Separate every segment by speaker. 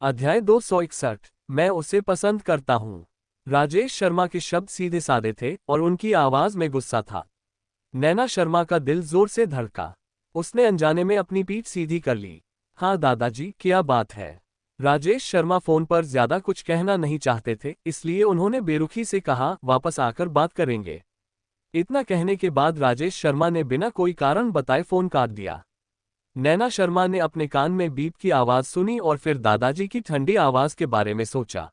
Speaker 1: अध्याय 261। मैं उसे पसंद करता हूँ। राजेश शर्मा के शब्द सीधे साधे थे और उनकी आवाज में गुस्सा था। नैना शर्मा का दिल जोर से धड़का। उसने अनजाने में अपनी पीठ सीधी कर ली। हाँ दादाजी, क्या बात है? राजेश शर्मा फोन पर ज्यादा कुछ कहना नहीं चाहते थे, इसलिए उन्होंने बेरुखी से कहा, वापस आकर बात करेंगे। इतना कहने के बाद राजेश शर्मा ने बिना कोई कारण बताए फोन काट दिया। नैना शर्मा ने अपने कान में बीप की आवाज सुनी और फिर दादाजी की ठंडी आवाज के बारे में सोचा।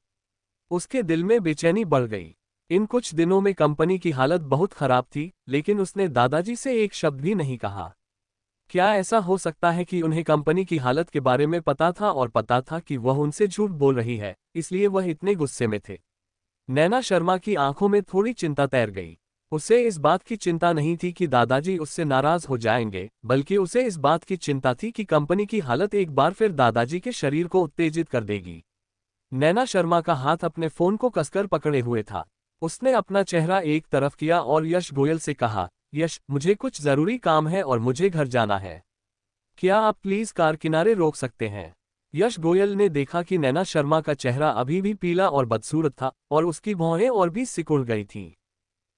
Speaker 1: उसके दिल में बेचैनी बढ़ गई। इन कुछ दिनों में कंपनी की हालत बहुत खराब थी, लेकिन उसने दादाजी से एक शब्द भी नहीं कहा। क्या ऐसा हो सकता है कि उन्हें कंपनी की हालत के बारे में पता था और पता था कि वह उनसे झूठ बोल रही है, इसलिए वह इतने गुस्से में थे? नैना शर्मा की आंखों में थोड़ी चिंता तैर गई। उसे इस बात की चिंता नहीं थी कि दादाजी उससे नाराज हो जाएंगे, बल्कि उसे इस बात की चिंता थी कि कंपनी की हालत एक बार फिर दादाजी के शरीर को उत्तेजित कर देगी। नैना शर्मा का हाथ अपने फोन को कसकर पकड़े हुए था। उसने अपना चेहरा एक तरफ किया और यश गोयल से कहा, यश, मुझे कुछ जरूरी काम है और मुझे घर जाना है। क्या आप प्लीज कार किनारे रोक सकते हैं? यश गोयल ने देखा कि नैना शर्मा का चेहरा अभी भी पीला और बदसूरत था और उसकी भौहें और भी सिकुड़ गई थीं।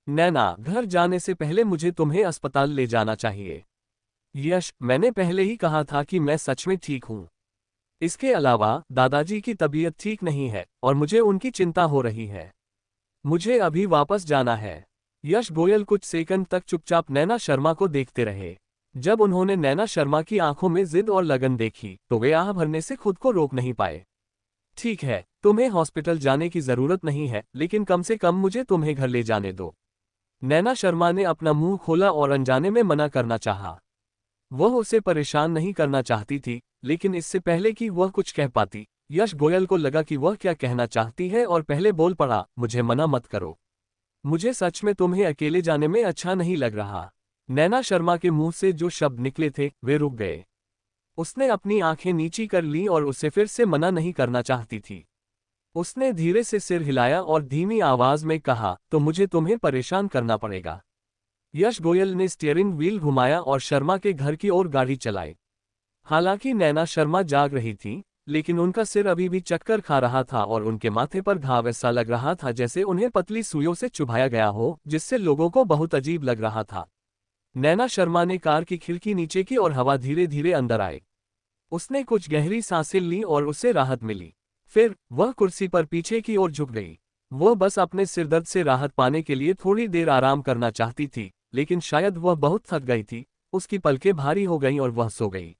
Speaker 1: नैना, घर जाने से पहले मुझे तुम्हें अस्पताल ले जाना चाहिए। यश, मैंने पहले ही कहा था कि मैं सच में ठीक हूँ। इसके अलावा दादाजी की तबीयत ठीक नहीं है और मुझे उनकी चिंता हो रही है। मुझे अभी वापस जाना है। यश गोयल कुछ सेकंड तक चुपचाप नैना शर्मा को देखते रहे। जब उन्होंने नैना शर्मा की आंखों में जिद और लगन देखी तो वे आह भरने से खुद को रोक नहीं पाए। ठीक है, तुम्हें हॉस्पिटल जाने की जरूरत नहीं है, लेकिन कम से कम मुझे तुम्हें घर ले जाने दो। नैना शर्मा ने अपना मुंह खोला और अनजाने में मना करना चाहा। वह उसे परेशान नहीं करना चाहती थी, लेकिन इससे पहले कि वह कुछ कह पाती, यश गोयल को लगा कि वह क्या कहना चाहती है और पहले बोल पड़ा, मुझे मना मत करो। मुझे सच में तुम्हें अकेले जाने में अच्छा नहीं लग रहा। नैना शर्मा के मुंह से जो शब्द निकले थे वे रुक गए। उसने अपनी आंखें नीची कर ली और उसे फिर से मना नहीं करना चाहती थी। उसने धीरे से सिर हिलाया और धीमी आवाज में कहा, तो मुझे तुम्हें परेशान करना पड़ेगा। यश गोयल ने स्टीयरिंग व्हील घुमाया और शर्मा के घर की ओर गाड़ी चलाई। हालांकि नैना शर्मा जाग रही थी, लेकिन उनका सिर अभी भी चक्कर खा रहा था और उनके माथे पर घाव ऐसा लग रहा था जैसे उन्हें पतली सुइयों से चुभाया गया हो, जिससे लोगों को बहुत अजीब लग रहा था। नैना शर्मा ने कार की खिड़की नीचे की और हवा धीरे धीरे अंदर आई। उसने कुछ गहरी सांसें ली और उसे राहत मिली। फिर वह कुर्सी पर पीछे की ओर झुक गई। वह बस अपने सिरदर्द से राहत पाने के लिए थोड़ी देर आराम करना चाहती थी, लेकिन शायद वह बहुत थक गई थी। उसकी पलकें भारी हो गईं और वह सो गई।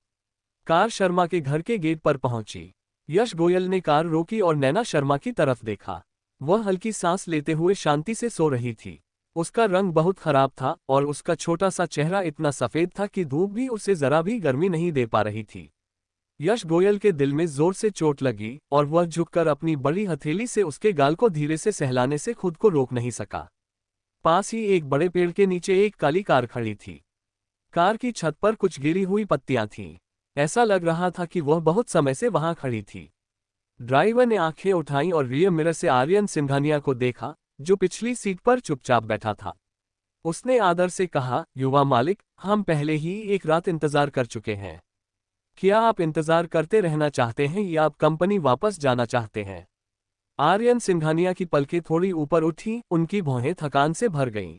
Speaker 1: कार शर्मा के घर के गेट पर पहुंची। यश गोयल ने कार रोकी और नैना शर्मा की तरफ देखा। वह हल्की सांस लेते हुए शांति से सो रही थी। उसका रंग बहुत खराब था और उसका छोटा सा चेहरा इतना सफेद था कि धूप भी उसे जरा भी गर्मी नहीं दे पा रही थी। यश गोयल के दिल में जोर से चोट लगी और वह झुककर अपनी बड़ी हथेली से उसके गाल को धीरे से सहलाने से खुद को रोक नहीं सका। पास ही एक बड़े पेड़ के नीचे एक काली कार खड़ी थी। कार की छत पर कुछ गिरी हुई पत्तियां थीं। ऐसा लग रहा था कि वह बहुत समय से वहां खड़ी थी। ड्राइवर ने आंखें उठाईं और रियर मिरर से आर्यन सिंघानिया को देखा, जो पिछली सीट पर चुपचाप बैठा था। उसने आदर से कहा, युवा मालिक, हम पहले ही एक रात इंतजार कर चुके हैं। क्या आप इंतजार करते रहना चाहते हैं या आप कंपनी वापस जाना चाहते हैं? आर्यन सिंघानिया की पलकें थोड़ी ऊपर उठी, उनकी भौहें थकान से भर गईं।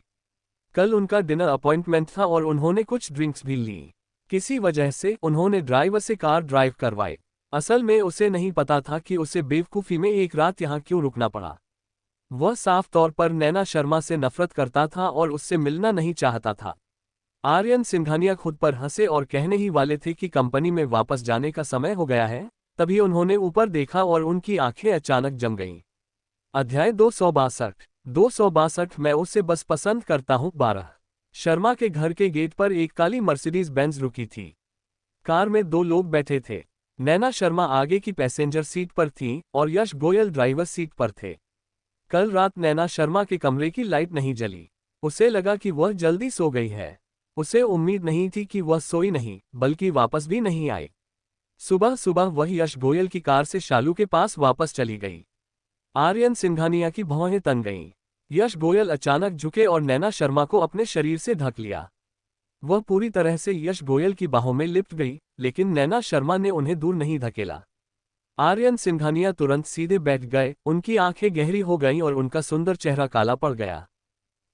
Speaker 1: कल उनका डिनर अपॉइंटमेंट था और उन्होंने कुछ ड्रिंक्स भी ली। किसी वजह से उन्होंने ड्राइवर से कार ड्राइव करवाई। असल में उसे नहीं पता था कि उसे बेवकूफ़ी में एक रात यहाँ क्यों रुकना पड़ा। वह साफ तौर पर नैना शर्मा से नफरत करता था और उससे मिलना नहीं चाहता था। आर्यन सिंघानिया खुद पर हंसे और कहने ही वाले थे कि कंपनी में वापस जाने का समय हो गया है, तभी उन्होंने ऊपर देखा और उनकी आंखें अचानक जम गईं। अध्याय 262। मैं उसे बस पसंद करता हूँ 12। शर्मा के घर के गेट पर एक काली मर्सिडीज बेंज रुकी थी। कार में 2 लोग बैठे थे। नैना शर्मा आगे की पैसेंजर सीट पर थीं और यश गोयल ड्राइवर सीट पर थे। कल रात नैना शर्मा के कमरे की लाइट नहीं जली। उसे लगा कि वह जल्दी सो गई है। उसे उम्मीद नहीं थी कि वह सोई नहीं, बल्कि वापस भी नहीं आई। सुबह सुबह वह यश गोयल की कार से शालू के पास वापस चली गई। आर्यन सिंघानिया की भौहें तन गईं। यश गोयल अचानक झुके और नैना शर्मा को अपने शरीर से ढक लिया। वह पूरी तरह से यश गोयल की बाहों में लिपट गई, लेकिन नैना शर्मा ने उन्हें दूर नहीं धकेला। आर्यन सिंघानिया तुरंत सीधे बैठ गए, उनकी आंखें गहरी हो गईं और उनका सुंदर चेहरा काला पड़ गया।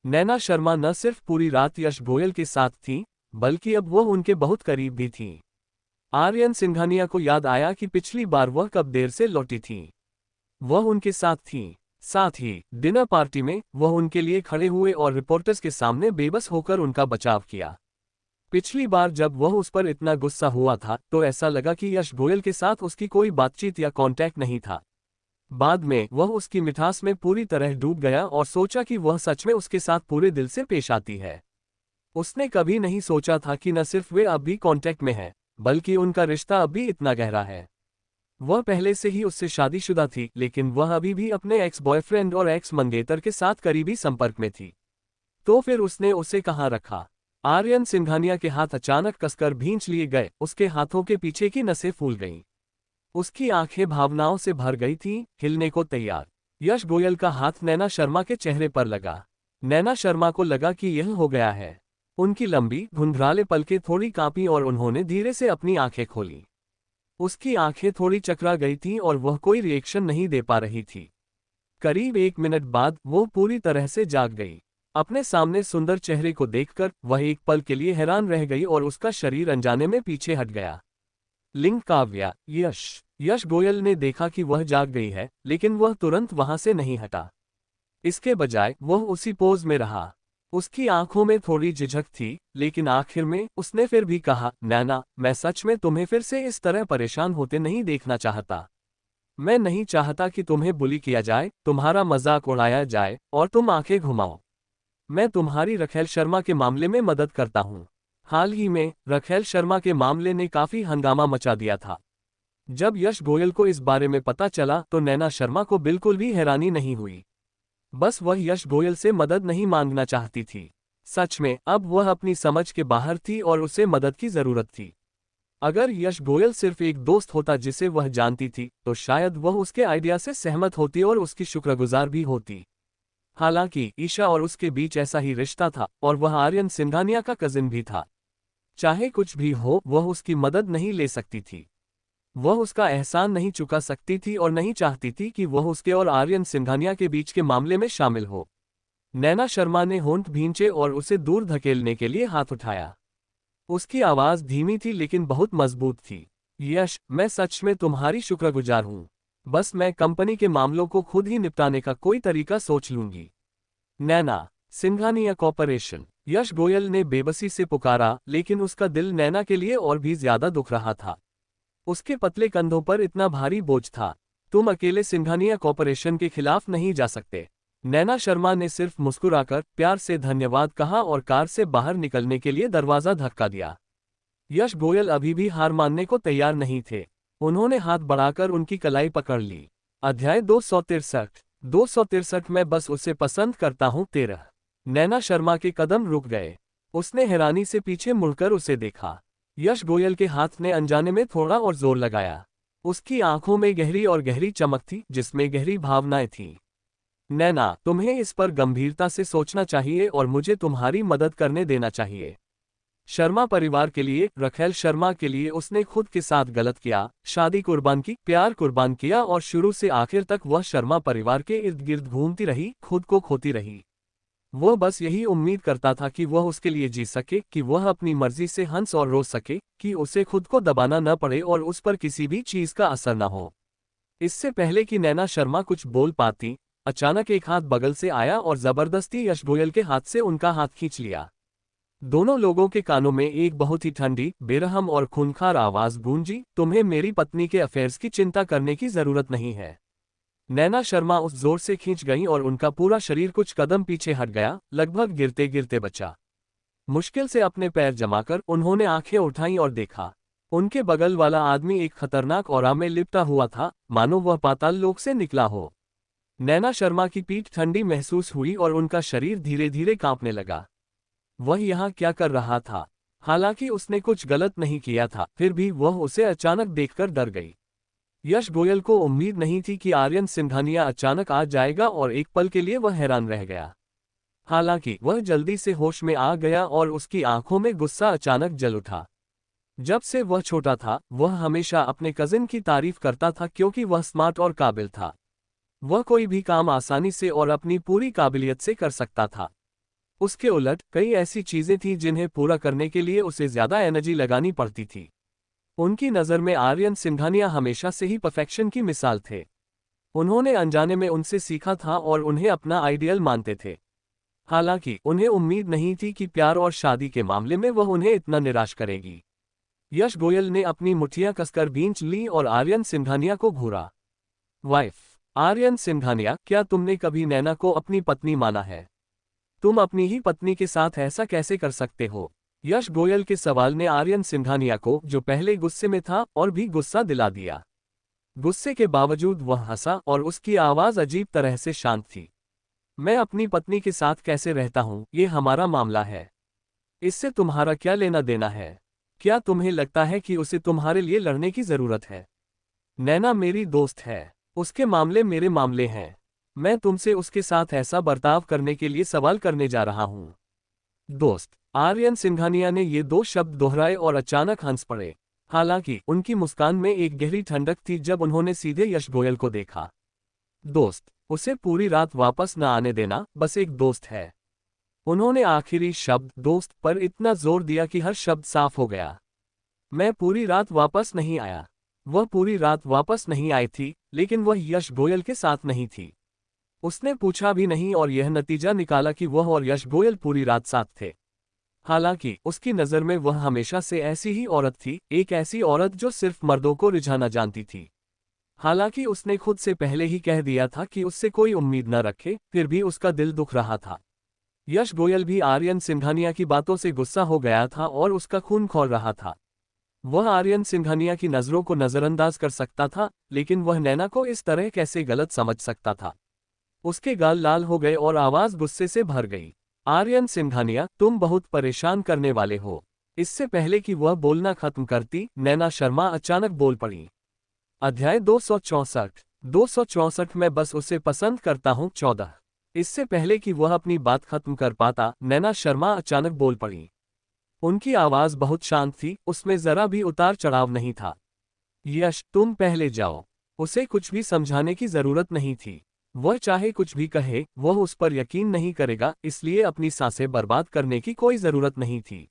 Speaker 1: नैना शर्मा न सिर्फ पूरी रात यश गोयल के साथ थी, बल्कि अब वह उनके बहुत करीब भी थी। आर्यन सिंघानिया को याद आया कि पिछली बार वह कब देर से लौटी थी। वह उनके साथ थी। साथ ही डिनर पार्टी में वह उनके लिए खड़े हुए और रिपोर्टर्स के सामने बेबस होकर उनका बचाव किया। पिछली बार जब वह उस पर इतना गुस्सा हुआ था तो ऐसा लगा कि यश गोयल के साथ उसकी कोई बातचीत या कांटेक्ट नहीं था। बाद में वह उसकी मिठास में पूरी तरह डूब गया और सोचा कि वह सच में उसके साथ पूरे दिल से पेश आती है। उसने कभी नहीं सोचा था कि न सिर्फ वे अब भी कांटेक्ट में हैं, बल्कि उनका रिश्ता अब भी इतना गहरा है। वह पहले से ही उससे शादीशुदा थी, लेकिन वह अभी भी अपने एक्स बॉयफ्रेंड और एक्स मंगेतर के साथ करीबी संपर्क में थी। तो फिर उसने उसे कहाँ रखा? आर्यन सिंघानिया के हाथ अचानक कसकर भींच लिए गए, उसके हाथों के पीछे की नसें फूल गईं। उसकी आंखें भावनाओं से भर गई थीं, हिलने को तैयार। यश गोयल का हाथ नैना शर्मा के चेहरे पर लगा। नैना शर्मा को लगा कि यह हो गया है। उनकी लंबी धुंधराले पलकें थोड़ी कांपी और उन्होंने धीरे से अपनी आंखें खोली। उसकी आंखें थोड़ी चकरा गई थीं और वह कोई रिएक्शन नहीं दे पा रही थी। करीब 1 मिनट बाद वो पूरी तरह से जाग गई। अपने सामने सुंदर चेहरे को देखकर वह एक पल के लिए हैरान रह गई और उसका शरीर अनजाने में पीछे हट गया। लिंग काव्या, यश गोयल ने देखा कि वह जाग गई है, लेकिन वह तुरंत वहां से नहीं हटा। इसके बजाय वह उसी पोज में रहा। उसकी आंखों में थोड़ी झिझक थी, लेकिन आखिर में उसने फिर भी कहा, नैना, मैं सच में तुम्हें फिर से इस तरह परेशान होते नहीं देखना चाहता। मैं नहीं चाहता कि तुम्हें बुली किया जाए, तुम्हारा मजाक उड़ाया जाए और तुम आंखें घुमाओ। मैं तुम्हारी रखेल शर्मा के मामले में मदद करता हूँ। हाल ही में रखेल शर्मा के मामले ने काफी हंगामा मचा दिया था। जब यश गोयल को इस बारे में पता चला तो नैना शर्मा को बिल्कुल भी हैरानी नहीं हुई। बस वह यश गोयल से मदद नहीं मांगना चाहती थी। सच में अब वह अपनी समझ के बाहर थी और उसे मदद की जरूरत थी। अगर यश गोयल सिर्फ एक दोस्त होता जिसे वह जानती थी, तो शायद वह उसके आइडिया से सहमत होती और उसकी शुक्रगुजार भी होती। हालांकि ईशा और उसके बीच ऐसा ही रिश्ता था और वह आर्यन सिंघानिया का कजिन भी था। चाहे कुछ भी हो, वह उसकी मदद नहीं ले सकती थी। वह उसका एहसान नहीं चुका सकती थी और नहीं चाहती थी कि वह उसके और आर्यन सिंघानिया के बीच के मामले में शामिल हो। नैना शर्मा ने होंठ भींचे और उसे दूर धकेलने के लिए हाथ उठाया। उसकी आवाज धीमी थी लेकिन बहुत मजबूत थी। यश, मैं सच में तुम्हारी शुक्रगुजार हूँ। बस मैं कंपनी के मामलों को खुद ही निपटाने का कोई तरीका सोच लूंगी। नैना सिंघानिया कॉर्पोरेशन, यश गोयल ने बेबसी से पुकारा, लेकिन उसका दिल नैना के लिए और भी ज्यादा दुख रहा था। उसके पतले कंधों पर इतना भारी बोझ था। तुम अकेले सिंघानिया कॉर्पोरेशन के खिलाफ नहीं जा सकते। नैना शर्मा ने सिर्फ मुस्कुराकर प्यार से धन्यवाद कहा और कार से बाहर निकलने के लिए दरवाजा धक्का दिया। यश गोयल अभी भी हार मानने को तैयार नहीं थे। उन्होंने हाथ बढ़ाकर उनकी कलाई पकड़ ली। अध्याय 263 मैं बस उसे पसंद करता हूँ 13। नैना शर्मा के कदम रुक गए। उसने हैरानी से पीछे मुड़कर उसे देखा। यश गोयल के हाथ ने अनजाने में थोड़ा और जोर लगाया। उसकी आंखों में गहरी और गहरी चमक थी, जिसमें गहरी भावनाएं थीं। नैना, तुम्हें इस पर गंभीरता से सोचना चाहिए और मुझे तुम्हारी मदद करने देना चाहिए। शर्मा परिवार के लिए, रखेल शर्मा के लिए उसने खुद के साथ गलत किया, शादी कुर्बान की, प्यार कुर्बान किया और शुरू से आखिर तक वह शर्मा परिवार के इर्द गिर्द घूमती रही, खुद को खोती रही। वह बस यही उम्मीद करता था कि वह उसके लिए जी सके, कि वह अपनी मर्जी से हंस और रो सके, कि उसे खुद को दबाना न पड़े और उस पर किसी भी चीज का असर न हो। इससे पहले कि नैना शर्मा कुछ बोल पाती, अचानक एक हाथ बगल से आया और जबरदस्ती यश गोयल के हाथ से उनका हाथ खींच लिया। दोनों लोगों के कानों में एक बहुत ही ठंडी, बेरहम और खूंखार आवाज गूंजी, तुम्हें मेरी पत्नी के अफेयर्स की चिंता करने की जरूरत नहीं है। नैना शर्मा उस जोर से खींच गईं और उनका पूरा शरीर कुछ कदम पीछे हट गया, लगभग गिरते गिरते बचा। मुश्किल से अपने पैर जमाकर उन्होंने आंखें उठाईं और देखा। उनके बगल वाला आदमी एक खतरनाक ऑरा में लिपटा हुआ था, मानो वह पाताल लोक से निकला हो। नैना शर्मा की पीठ ठंडी महसूस हुई और उनका शरीर धीरे धीरे कांपने लगा। वह यहाँ क्या कर रहा था? हालांकि उसने कुछ गलत नहीं किया था, फिर भी वह उसे अचानक देखकर डर गई। यश गोयल को उम्मीद नहीं थी कि आर्यन सिंघानिया अचानक आ जाएगा और एक पल के लिए वह हैरान रह गया। हालांकि वह जल्दी से होश में आ गया और उसकी आंखों में गुस्सा अचानक जल उठा। जब से वह छोटा था वह हमेशा अपने कजिन की तारीफ करता था क्योंकि वह स्मार्ट और काबिल था। वह कोई भी काम आसानी से और अपनी पूरी काबिलियत से कर सकता था। उसके उलट कई ऐसी चीजें थीं जिन्हें पूरा करने के लिए उसे ज्यादा एनर्जी लगानी पड़ती थी। उनकी नज़र में आर्यन सिंघानिया हमेशा से ही परफेक्शन की मिसाल थे। उन्होंने अनजाने में उनसे सीखा था और उन्हें अपना आइडियल मानते थे। हालांकि उन्हें उम्मीद नहीं थी कि प्यार और शादी के मामले में वह उन्हें इतना निराश करेगी। यश गोयल ने अपनी मुठ्ठियां कसकर भींच ली और आर्यन सिंघानिया को घूरा। वाइफ आर्यन सिंघानिया, क्या तुमने कभी नैना को अपनी पत्नी माना है? तुम अपनी ही पत्नी के साथ ऐसा कैसे कर सकते हो? यश गोयल के सवाल ने आर्यन सिंघानिया को, जो पहले गुस्से में था, और भी गुस्सा दिला दिया। गुस्से के बावजूद वह हंसा और उसकी आवाज अजीब तरह से शांत थी। मैं अपनी पत्नी के साथ कैसे रहता हूं, ये हमारा मामला है। इससे तुम्हारा क्या लेना देना है? क्या तुम्हें लगता है कि उसे तुम्हारे लिए लड़ने की जरूरत है? नैना मेरी दोस्त है। उसके मामले मेरे मामले हैं। मैं तुमसे उसके साथ ऐसा बर्ताव करने के लिए सवाल करने जा रहा हूं। दोस्त। आर्यन सिंघानिया ने ये दो शब्द दोहराए और अचानक हंस पड़े। हालांकि उनकी मुस्कान में एक गहरी ठंडक थी जब उन्होंने सीधे यश गोयल को देखा। दोस्त, उसे पूरी रात वापस न आने देना, बस एक दोस्त है। उन्होंने आखिरी शब्द दोस्त पर इतना जोर दिया कि हर शब्द साफ हो गया। मैं पूरी रात वापस नहीं आया। वह पूरी रात वापस नहीं आई थी, लेकिन वह यश गोयल के साथ नहीं थी। उसने पूछा भी नहीं और यह नतीजा निकाला कि वह और यश गोयल पूरी रात साथ थे। हालांकि उसकी नज़र में वह हमेशा से ऐसी ही औरत थी, एक ऐसी औरत जो सिर्फ मर्दों को रिझाना जानती थी। हालांकि उसने खुद से पहले ही कह दिया था कि उससे कोई उम्मीद न रखे, फिर भी उसका दिल दुख रहा था। यश गोयल भी आर्यन सिंघानिया की बातों से गुस्सा हो गया था और उसका खून खौल रहा था। वह आर्यन सिंघानिया की नज़रों को नज़रअंदाज कर सकता था, लेकिन वह नैना को इस तरह कैसे गलत समझ सकता था? उसके गाल लाल हो गए और आवाज गुस्से से भर गई। आर्यन सिंघानिया, तुम बहुत परेशान करने वाले हो। इससे पहले कि वह बोलना खत्म करती, नैना शर्मा अचानक बोल पड़ी। अध्याय 264। 264 मैं बस उसे पसंद करता हूँ 14। इससे पहले कि वह अपनी बात खत्म कर पाता, नैना शर्मा अचानक बोल पड़ी। उनकी आवाज बहुत शांत थी, उसमें जरा भी उतार चढ़ाव नहीं था। यश, तुम पहले जाओ। उसे कुछ भी समझाने की जरूरत नहीं थी। वह चाहे कुछ भी कहे, वह उस पर यकीन नहीं करेगा, इसलिए अपनी सांसें बर्बाद करने की कोई जरूरत नहीं थी।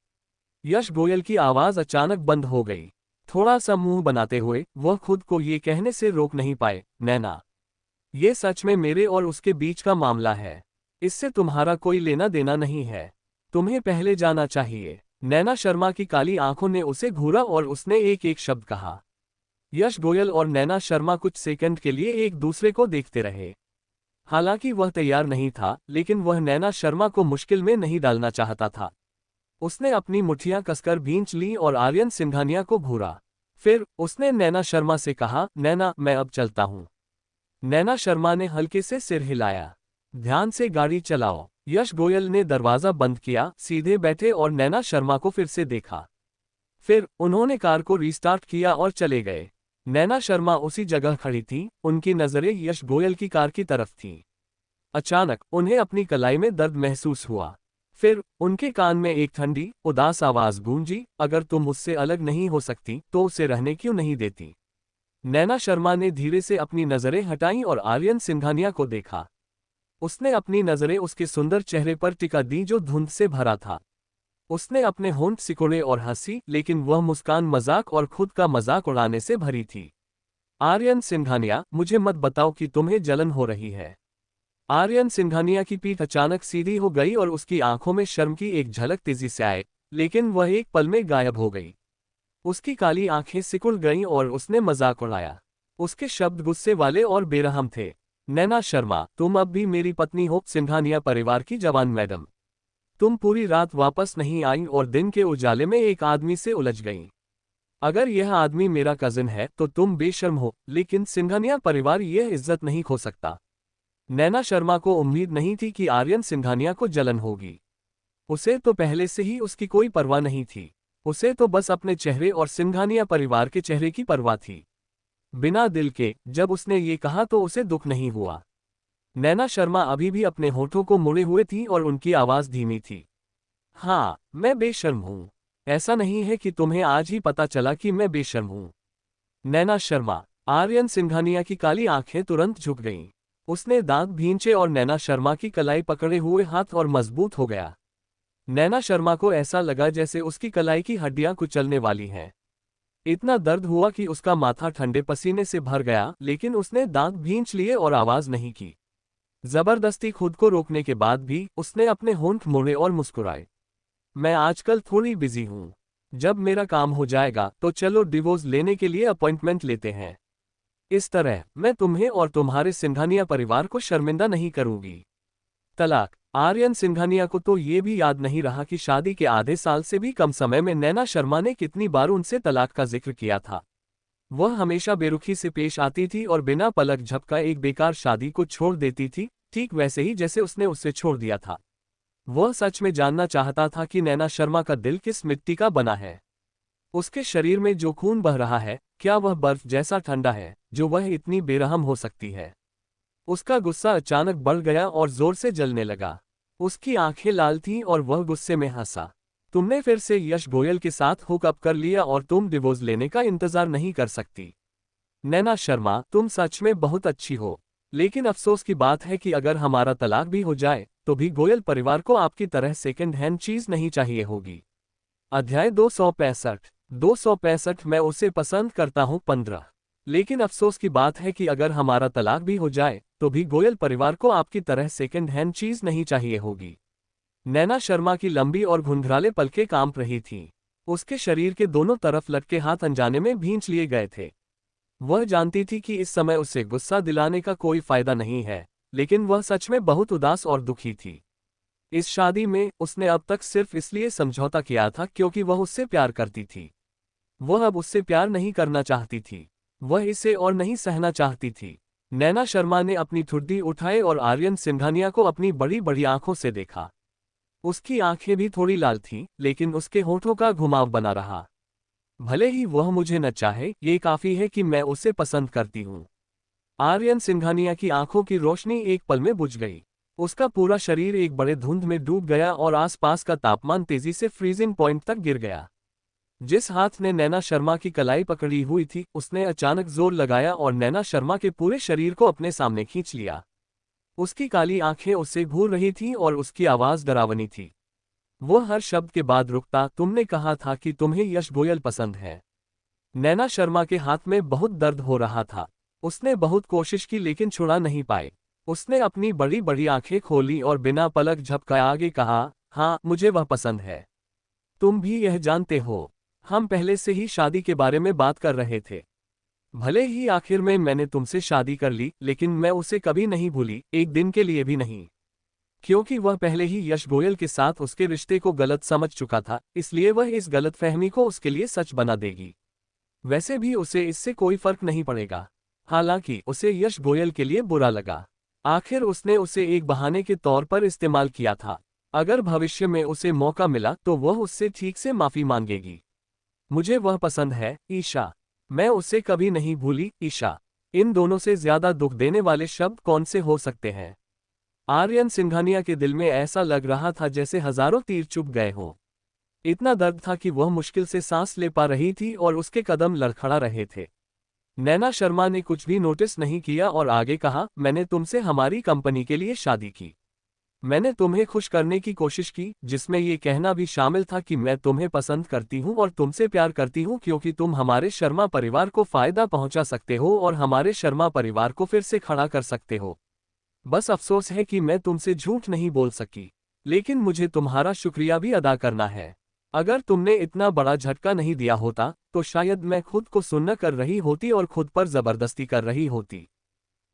Speaker 1: यश गोयल की आवाज अचानक बंद हो गई। थोड़ा सा मुंह बनाते हुए वह खुद को ये कहने से रोक नहीं पाए, नैना, ये सच में मेरे और उसके बीच का मामला है। इससे तुम्हारा कोई लेना देना नहीं है। तुम्हें पहले जाना चाहिए। नैना शर्मा की काली आंखों ने उसे घूरा और उसने एक एक शब्द कहा। यश गोयल और नैना शर्मा कुछ सेकंड के लिए एक दूसरे को देखते रहे। हालांकि वह तैयार नहीं था, लेकिन वह नैना शर्मा को मुश्किल में नहीं डालना चाहता था। उसने अपनी मुठ्ठियां कसकर भींच ली और आर्यन सिंघानिया को घूरा। फिर उसने नैना शर्मा से कहा, नैना, मैं अब चलता हूं। नैना शर्मा ने हल्के से सिर हिलाया। ध्यान से गाड़ी चलाओ। यश गोयल ने दरवाजा बंद किया, सीधे बैठे और नैना शर्मा को फिर से देखा। फिर उन्होंने कार को रीस्टार्ट किया और चले गए। नैना शर्मा उसी जगह खड़ी थी, उनकी नजरें यश गोयल की कार की तरफ थीं। अचानक उन्हें अपनी कलाई में दर्द महसूस हुआ। फिर उनके कान में एक ठंडी, उदास आवाज गूंजी, अगर तुम मुझसे अलग नहीं हो सकती तो उसे रहने क्यों नहीं देती? नैना शर्मा ने धीरे से अपनी नजरें हटाईं और आर्यन सिंघानिया को देखा। उसने अपनी नजरें उसके सुंदर चेहरे पर टिका दी जो धुंध से भरा था। उसने अपने होंठ सिकोड़े और हंसी, लेकिन वह मुस्कान मजाक और खुद का मजाक उड़ाने से भरी थी। आर्यन सिंघानिया, मुझे मत बताओ कि तुम्हें जलन हो रही है। आर्यन सिंघानिया की पीठ अचानक सीधी हो गई और उसकी आंखों में शर्म की एक झलक तेजी से आई, लेकिन वह एक पल में गायब हो गई। उसकी काली आंखें सिकुड़ गईं और उसने मजाक उड़ाया। उसके शब्द गुस्से वाले और बेरहम थे। नैना शर्मा, तुम अब भी मेरी पत्नी हो, सिंघानिया परिवार की जवान मैडम। तुम पूरी रात वापस नहीं आई और दिन के उजाले में एक आदमी से उलझ गईं। अगर यह आदमी मेरा कजिन है तो तुम बेशर्म हो, लेकिन सिंघानिया परिवार यह इज्जत नहीं खो सकता। नैना शर्मा को उम्मीद नहीं थी कि आर्यन सिंघानिया को जलन होगी। उसे तो पहले से ही उसकी कोई परवाह नहीं थी। उसे तो बस अपने चेहरे और सिंघानिया परिवार के चेहरे की परवाह थी। बिना दिल के जब उसने ये कहा तो उसे दुख नहीं हुआ। नैना शर्मा अभी भी अपने होठों को मुड़े हुए थी और उनकी आवाज धीमी थी। हाँ, मैं बेशर्म हूं। ऐसा नहीं है कि तुम्हें आज ही पता चला कि मैं बेशर्म हूं। नैना शर्मा। आर्यन सिंघानिया की काली आंखें तुरंत झुक गईं। उसने दांत भींचे और नैना शर्मा की कलाई पकड़े हुए हाथ और मजबूत हो गया। नैना शर्मा को ऐसा लगा जैसे उसकी कलाई की हड्डियां कुचलने वाली हैं। इतना दर्द हुआ कि उसका माथा ठंडे पसीने से भर गया, लेकिन उसने दांत भींच लिए और आवाज नहीं की। जबरदस्ती खुद को रोकने के बाद भी उसने अपने होंठ मोड़े और मुस्कुराए। मैं आजकल थोड़ी बिजी हूं। जब मेरा काम हो जाएगा तो चलो डिवोर्स लेने के लिए अपॉइंटमेंट लेते हैं। इस तरह मैं तुम्हें और तुम्हारे सिंघानिया परिवार को शर्मिंदा नहीं करूंगी। तलाक। आर्यन सिंघानिया को तो ये भी याद नहीं रहा कि शादी के आधे साल से भी कम समय में नैना शर्मा ने कितनी बार उनसे तलाक का जिक्र किया था। वह हमेशा बेरुखी से पेश आती थी और बिना पलक झपका एक बेकार शादी को छोड़ देती थी, ठीक वैसे ही जैसे उसने उससे छोड़ दिया था। वह सच में जानना चाहता था कि नैना शर्मा का दिल किस मिट्टी का बना है। उसके शरीर में जो खून बह रहा है, क्या वह बर्फ जैसा ठंडा है, जो वह इतनी बेरहम हो सकती है। उसका गुस्सा अचानक बढ़ गया और जोर से जलने लगा। उसकी आंखें लाल थीं और वह गुस्से में हंसा। तुमने फिर से यश गोयल के साथ हुकअप कर लिया और तुम डिवोर्स लेने का इंतजार नहीं कर सकती। नैना शर्मा, तुम सच में बहुत अच्छी हो, लेकिन अफसोस की बात है कि अगर हमारा तलाक भी हो जाए तो भी गोयल परिवार को आपकी तरह सेकंड हैंड चीज नहीं चाहिए होगी। अध्याय 265। मैं उसे पसंद करता हूँ 15। लेकिन अफसोस की बात है कि अगर हमारा तलाक भी हो जाए तो भी गोयल परिवार को आपकी तरह सेकंड हैंड चीज नहीं चाहिए होगी। नैना शर्मा की लंबी और घुंघराले पलकें कांप रही थीं। उसके शरीर के दोनों तरफ लटके हाथ अनजाने में भींच लिए गए थे। वह जानती थी कि इस समय उसे गुस्सा दिलाने का कोई फायदा नहीं है, लेकिन वह सच में बहुत उदास और दुखी थी। इस शादी में उसने अब तक सिर्फ इसलिए समझौता किया था क्योंकि वह उससे प्यार करती थी। वह अब उससे प्यार नहीं करना चाहती थी। वह इसे और नहीं सहना चाहती थी। नैना शर्मा ने अपनी ठुड्डी उठाई और आर्यन सिंघानिया को अपनी बड़ी बड़ी आंखों से देखा। उसकी आंखें भी थोड़ी लाल थीं, लेकिन उसके होठों का घुमाव बना रहा। भले ही वह मुझे न चाहे, ये काफी है कि मैं उसे पसंद करती हूँ। आर्यन सिंघानिया की आंखों की रोशनी एक पल में बुझ गई। उसका पूरा शरीर एक बड़े धुंध में डूब गया और आसपास का तापमान तेजी से फ्रीजिंग पॉइंट तक गिर गया। जिस हाथ ने नैना शर्मा की कलाई पकड़ी हुई थी, उसने अचानक जोर लगाया और नैना शर्मा के पूरे शरीर को अपने सामने खींच लिया। उसकी काली आंखें उससे घूर रही थीं और उसकी आवाज डरावनी थी। वो हर शब्द के बाद रुकता, तुमने कहा था कि तुम्हें यश गोयल पसंद है। नैना शर्मा के हाथ में बहुत दर्द हो रहा था। उसने बहुत कोशिश की लेकिन छुड़ा नहीं पाए। उसने अपनी बड़ी बड़ी आंखें खोली और बिना पलक झपकाए आगे कहा, हाँ, मुझे वह पसंद है। तुम भी यह जानते हो। हम पहले से ही शादी के बारे में बात कर रहे थे। भले ही आखिर में मैंने तुमसे शादी कर ली, लेकिन मैं उसे कभी नहीं भूली, एक दिन के लिए भी नहीं। क्योंकि वह पहले ही यश गोयल के साथ उसके रिश्ते को गलत समझ चुका था, इसलिए वह इस गलतफहमी को उसके लिए सच बना देगी। वैसे भी उसे इससे कोई फर्क नहीं पड़ेगा। हालांकि उसे यश गोयल के लिए बुरा लगा। आखिर उसने उसे एक बहाने के तौर पर इस्तेमाल किया था। अगर भविष्य में उसे मौका मिला तो वह उससे ठीक से माफी मांगेगी। मुझे वह पसंद है, ईशा। मैं उसे कभी नहीं भूली, ईशा। इन दोनों से ज्यादा दुख देने वाले शब्द कौन से हो सकते हैं। आर्यन सिंघानिया के दिल में ऐसा लग रहा था जैसे हजारों तीर चुभ गए हों। इतना दर्द था कि वह मुश्किल से सांस ले पा रही थी और उसके कदम लड़खड़ा रहे थे। नैना शर्मा ने कुछ भी नोटिस नहीं किया और आगे कहा, मैंने तुमसे हमारी कंपनी के लिए शादी की। मैंने तुम्हें खुश करने की कोशिश की, जिसमें ये कहना भी शामिल था कि मैं तुम्हें पसंद करती हूँ और तुमसे प्यार करती हूँ क्योंकि तुम हमारे शर्मा परिवार को फायदा पहुंचा सकते हो और हमारे शर्मा परिवार को फिर से खड़ा कर सकते हो। बस अफसोस है कि मैं तुमसे झूठ नहीं बोल सकी, लेकिन मुझे तुम्हारा शुक्रिया भी अदा करना है। अगर तुमने इतना बड़ा झटका नहीं दिया होता तो शायद मैं खुद को सुन्न कर रही होती और खुद पर जबरदस्ती कर रही होती।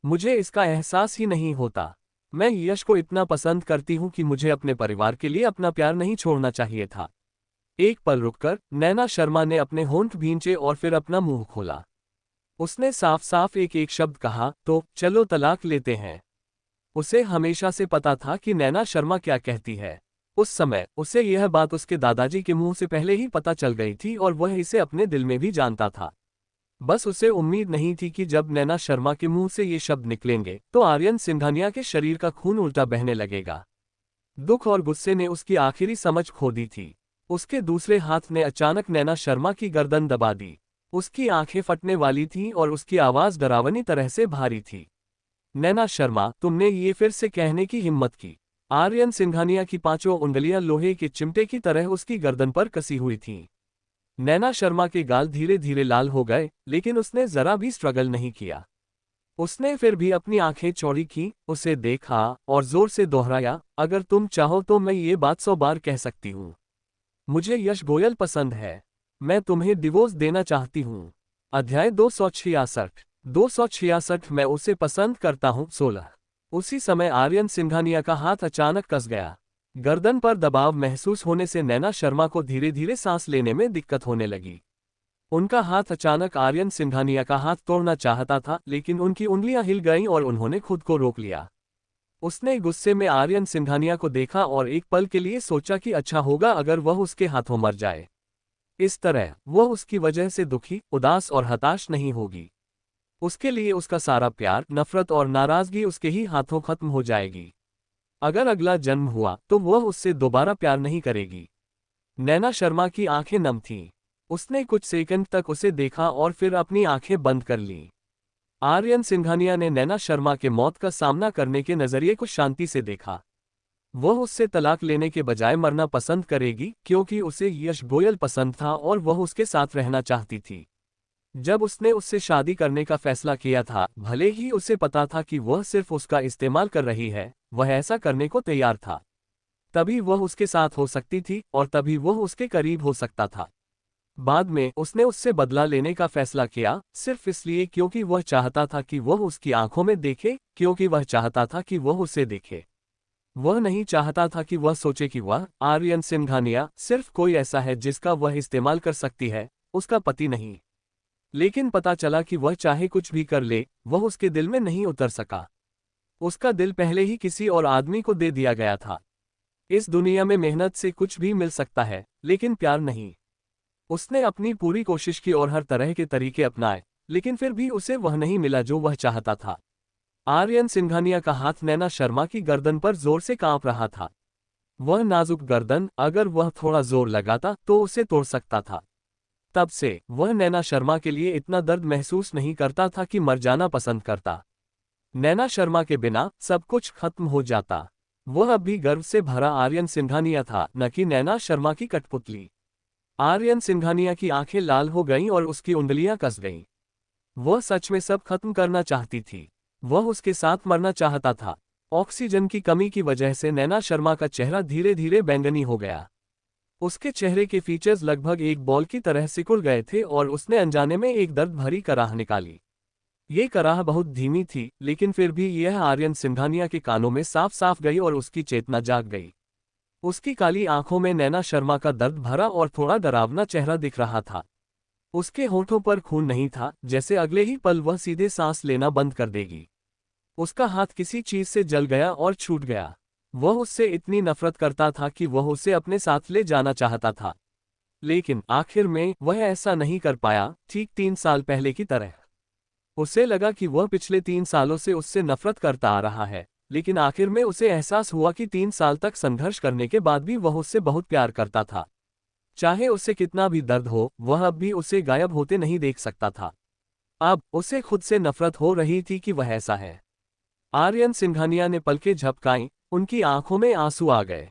Speaker 1: मुझे इसका एहसास ही नहीं होता। मैं यश को इतना पसंद करती हूँ कि मुझे अपने परिवार के लिए अपना प्यार नहीं छोड़ना चाहिए था। एक पल रुककर नैना शर्मा ने अपने होंठ भींचे और फिर अपना मुंह खोला। उसने साफ साफ एक एक शब्द कहा, तो चलो तलाक लेते हैं। उसे हमेशा से पता था कि नैना शर्मा क्या कहती है। उस समय उसे यह बात उसके दादाजी के मुंह से पहले ही पता चल गई थी और वह इसे अपने दिल में भी जानता था। बस उसे उम्मीद नहीं थी कि जब नैना शर्मा के मुंह से ये शब्द निकलेंगे तो आर्यन सिंघानिया के शरीर का खून उल्टा बहने लगेगा। दुख और गुस्से ने उसकी आखिरी समझ खो दी थी। उसके दूसरे हाथ ने अचानक नैना शर्मा की गर्दन दबा दी। उसकी आंखें फटने वाली थीं और उसकी आवाज डरावनी तरह से भारी थी। नैना शर्मा, तुमने ये फिर से कहने की हिम्मत की। आर्यन सिंघानिया की पांचों उंगलियां लोहे के चिमटे की तरह उसकी गर्दन पर कसी हुई थीं। नैना शर्मा के गाल धीरे धीरे लाल हो गए, लेकिन उसने जरा भी स्ट्रगल नहीं किया। उसने फिर भी अपनी आंखें चौड़ी की, उसे देखा और जोर से दोहराया, अगर तुम चाहो तो मैं ये बात 100 बार कह सकती हूँ। मुझे यश गोयल पसंद है। मैं तुम्हें डिवोर्स देना चाहती हूँ। अध्याय 266। 266 मैं उसे पसंद करता हूँ। 16। उसी समय आर्यन सिंघानिया का हाथ अचानक कस गया। गर्दन पर दबाव महसूस होने से नैना शर्मा को धीरे धीरे सांस लेने में दिक्कत होने लगी। उनका हाथ अचानक आर्यन सिंघानिया का हाथ तोड़ना चाहता था, लेकिन उनकी उंगलियां हिल गईं और उन्होंने खुद को रोक लिया। उसने गुस्से में आर्यन सिंघानिया को देखा और एक पल के लिए सोचा कि अच्छा होगा अगर वह उसके हाथों मर जाए। इस तरह वह उसकी वजह से दुखी, उदास और हताश नहीं होगी। उसके लिए उसका सारा प्यार, नफरत और नाराजगी उसके ही हाथों खत्म हो जाएगी। अगर अगला जन्म हुआ तो वह उससे दोबारा प्यार नहीं करेगी। नैना शर्मा की आंखें नम थीं। उसने कुछ सेकंड तक उसे देखा और फिर अपनी आंखें बंद कर लीं। आर्यन सिंघानिया ने नैना शर्मा के मौत का सामना करने के नजरिए को शांति से देखा। वह उससे तलाक लेने के बजाय मरना पसंद करेगी, क्योंकि उसे यश गोयल पसंद था और वह उसके साथ रहना चाहती थी। जब उसने उससे शादी करने का फैसला किया था, भले ही उसे पता था कि वह सिर्फ उसका इस्तेमाल कर रही है, वह ऐसा करने को तैयार था। तभी वह उसके साथ हो सकती थी और तभी वह उसके करीब हो सकता था। बाद में उसने उससे बदला लेने का फैसला किया, सिर्फ इसलिए क्योंकि वह चाहता था कि वह उसकी आंखों में देखे, क्योंकि वह चाहता था कि वह उसे देखे। वह नहीं चाहता था कि वह सोचे कि वह, आर्यन सिंघानिया, सिर्फ कोई ऐसा है जिसका वह इस्तेमाल कर सकती है, उसका पति नहीं। लेकिन पता चला कि वह चाहे कुछ भी कर ले, वह उसके दिल में नहीं उतर सका। उसका दिल पहले ही किसी और आदमी को दे दिया गया था। इस दुनिया में मेहनत से कुछ भी मिल सकता है, लेकिन प्यार नहीं। उसने अपनी पूरी कोशिश की और हर तरह के तरीके अपनाए, लेकिन फिर भी उसे वह नहीं मिला जो वह चाहता था। आर्यन सिंघानिया का हाथ नैना शर्मा की गर्दन पर जोर से कांप रहा था। वह नाजुक गर्दन, अगर वह थोड़ा जोर लगाता तो उसे तोड़ सकता था। तब से वह नैना शर्मा के लिए इतना दर्द महसूस नहीं करता था कि मर जाना पसंद करता। नैना शर्मा के बिना सब कुछ खत्म हो जाता। वह अब भी गर्व से भरा आर्यन सिंघानिया था, न कि नैना शर्मा की कठपुतली। आर्यन सिंघानिया की आंखें लाल हो गईं और उसकी उंगलियां कस गईं। वह सच में सब खत्म करना चाहती थी। वह उसके साथ मरना चाहता था। ऑक्सीजन की कमी की वजह से नैना शर्मा का चेहरा धीरे धीरे बैंगनी हो गया। उसके चेहरे के फीचर्स लगभग एक बॉल की तरह सिकुड़ गए थे और उसने अनजाने में एक दर्द भरी कराह निकाली। ये कराह बहुत धीमी थी, लेकिन फिर भी यह आर्यन सिंघानिया के कानों में साफ साफ गई और उसकी चेतना जाग गई। उसकी काली आंखों में नैना शर्मा का दर्द भरा और थोड़ा डरावना चेहरा दिख रहा था। उसके होठों पर खून नहीं था, जैसे अगले ही पल वह सीधे सांस लेना बंद कर देगी। उसका हाथ किसी चीज से जल गया और छूट गया। वह उससे इतनी नफरत करता था कि वह उसे अपने साथ ले जाना चाहता था, लेकिन आखिर में वह ऐसा नहीं कर पाया, ठीक 3 साल पहले की तरह। उसे लगा कि वह पिछले 3 सालों से उससे नफरत करता आ रहा है, लेकिन आखिर में उसे एहसास हुआ कि 3 साल तक संघर्ष करने के बाद भी वह उससे बहुत प्यार करता था। चाहे उसे कितना भी दर्द हो, वह अब भी उसे गायब होते नहीं देख सकता था। अब उसे खुद से नफरत हो रही थी कि वह ऐसा है। आर्यन सिंघानिया ने पलकें झपकाईं, उनकी आंखों में आंसू आ गए।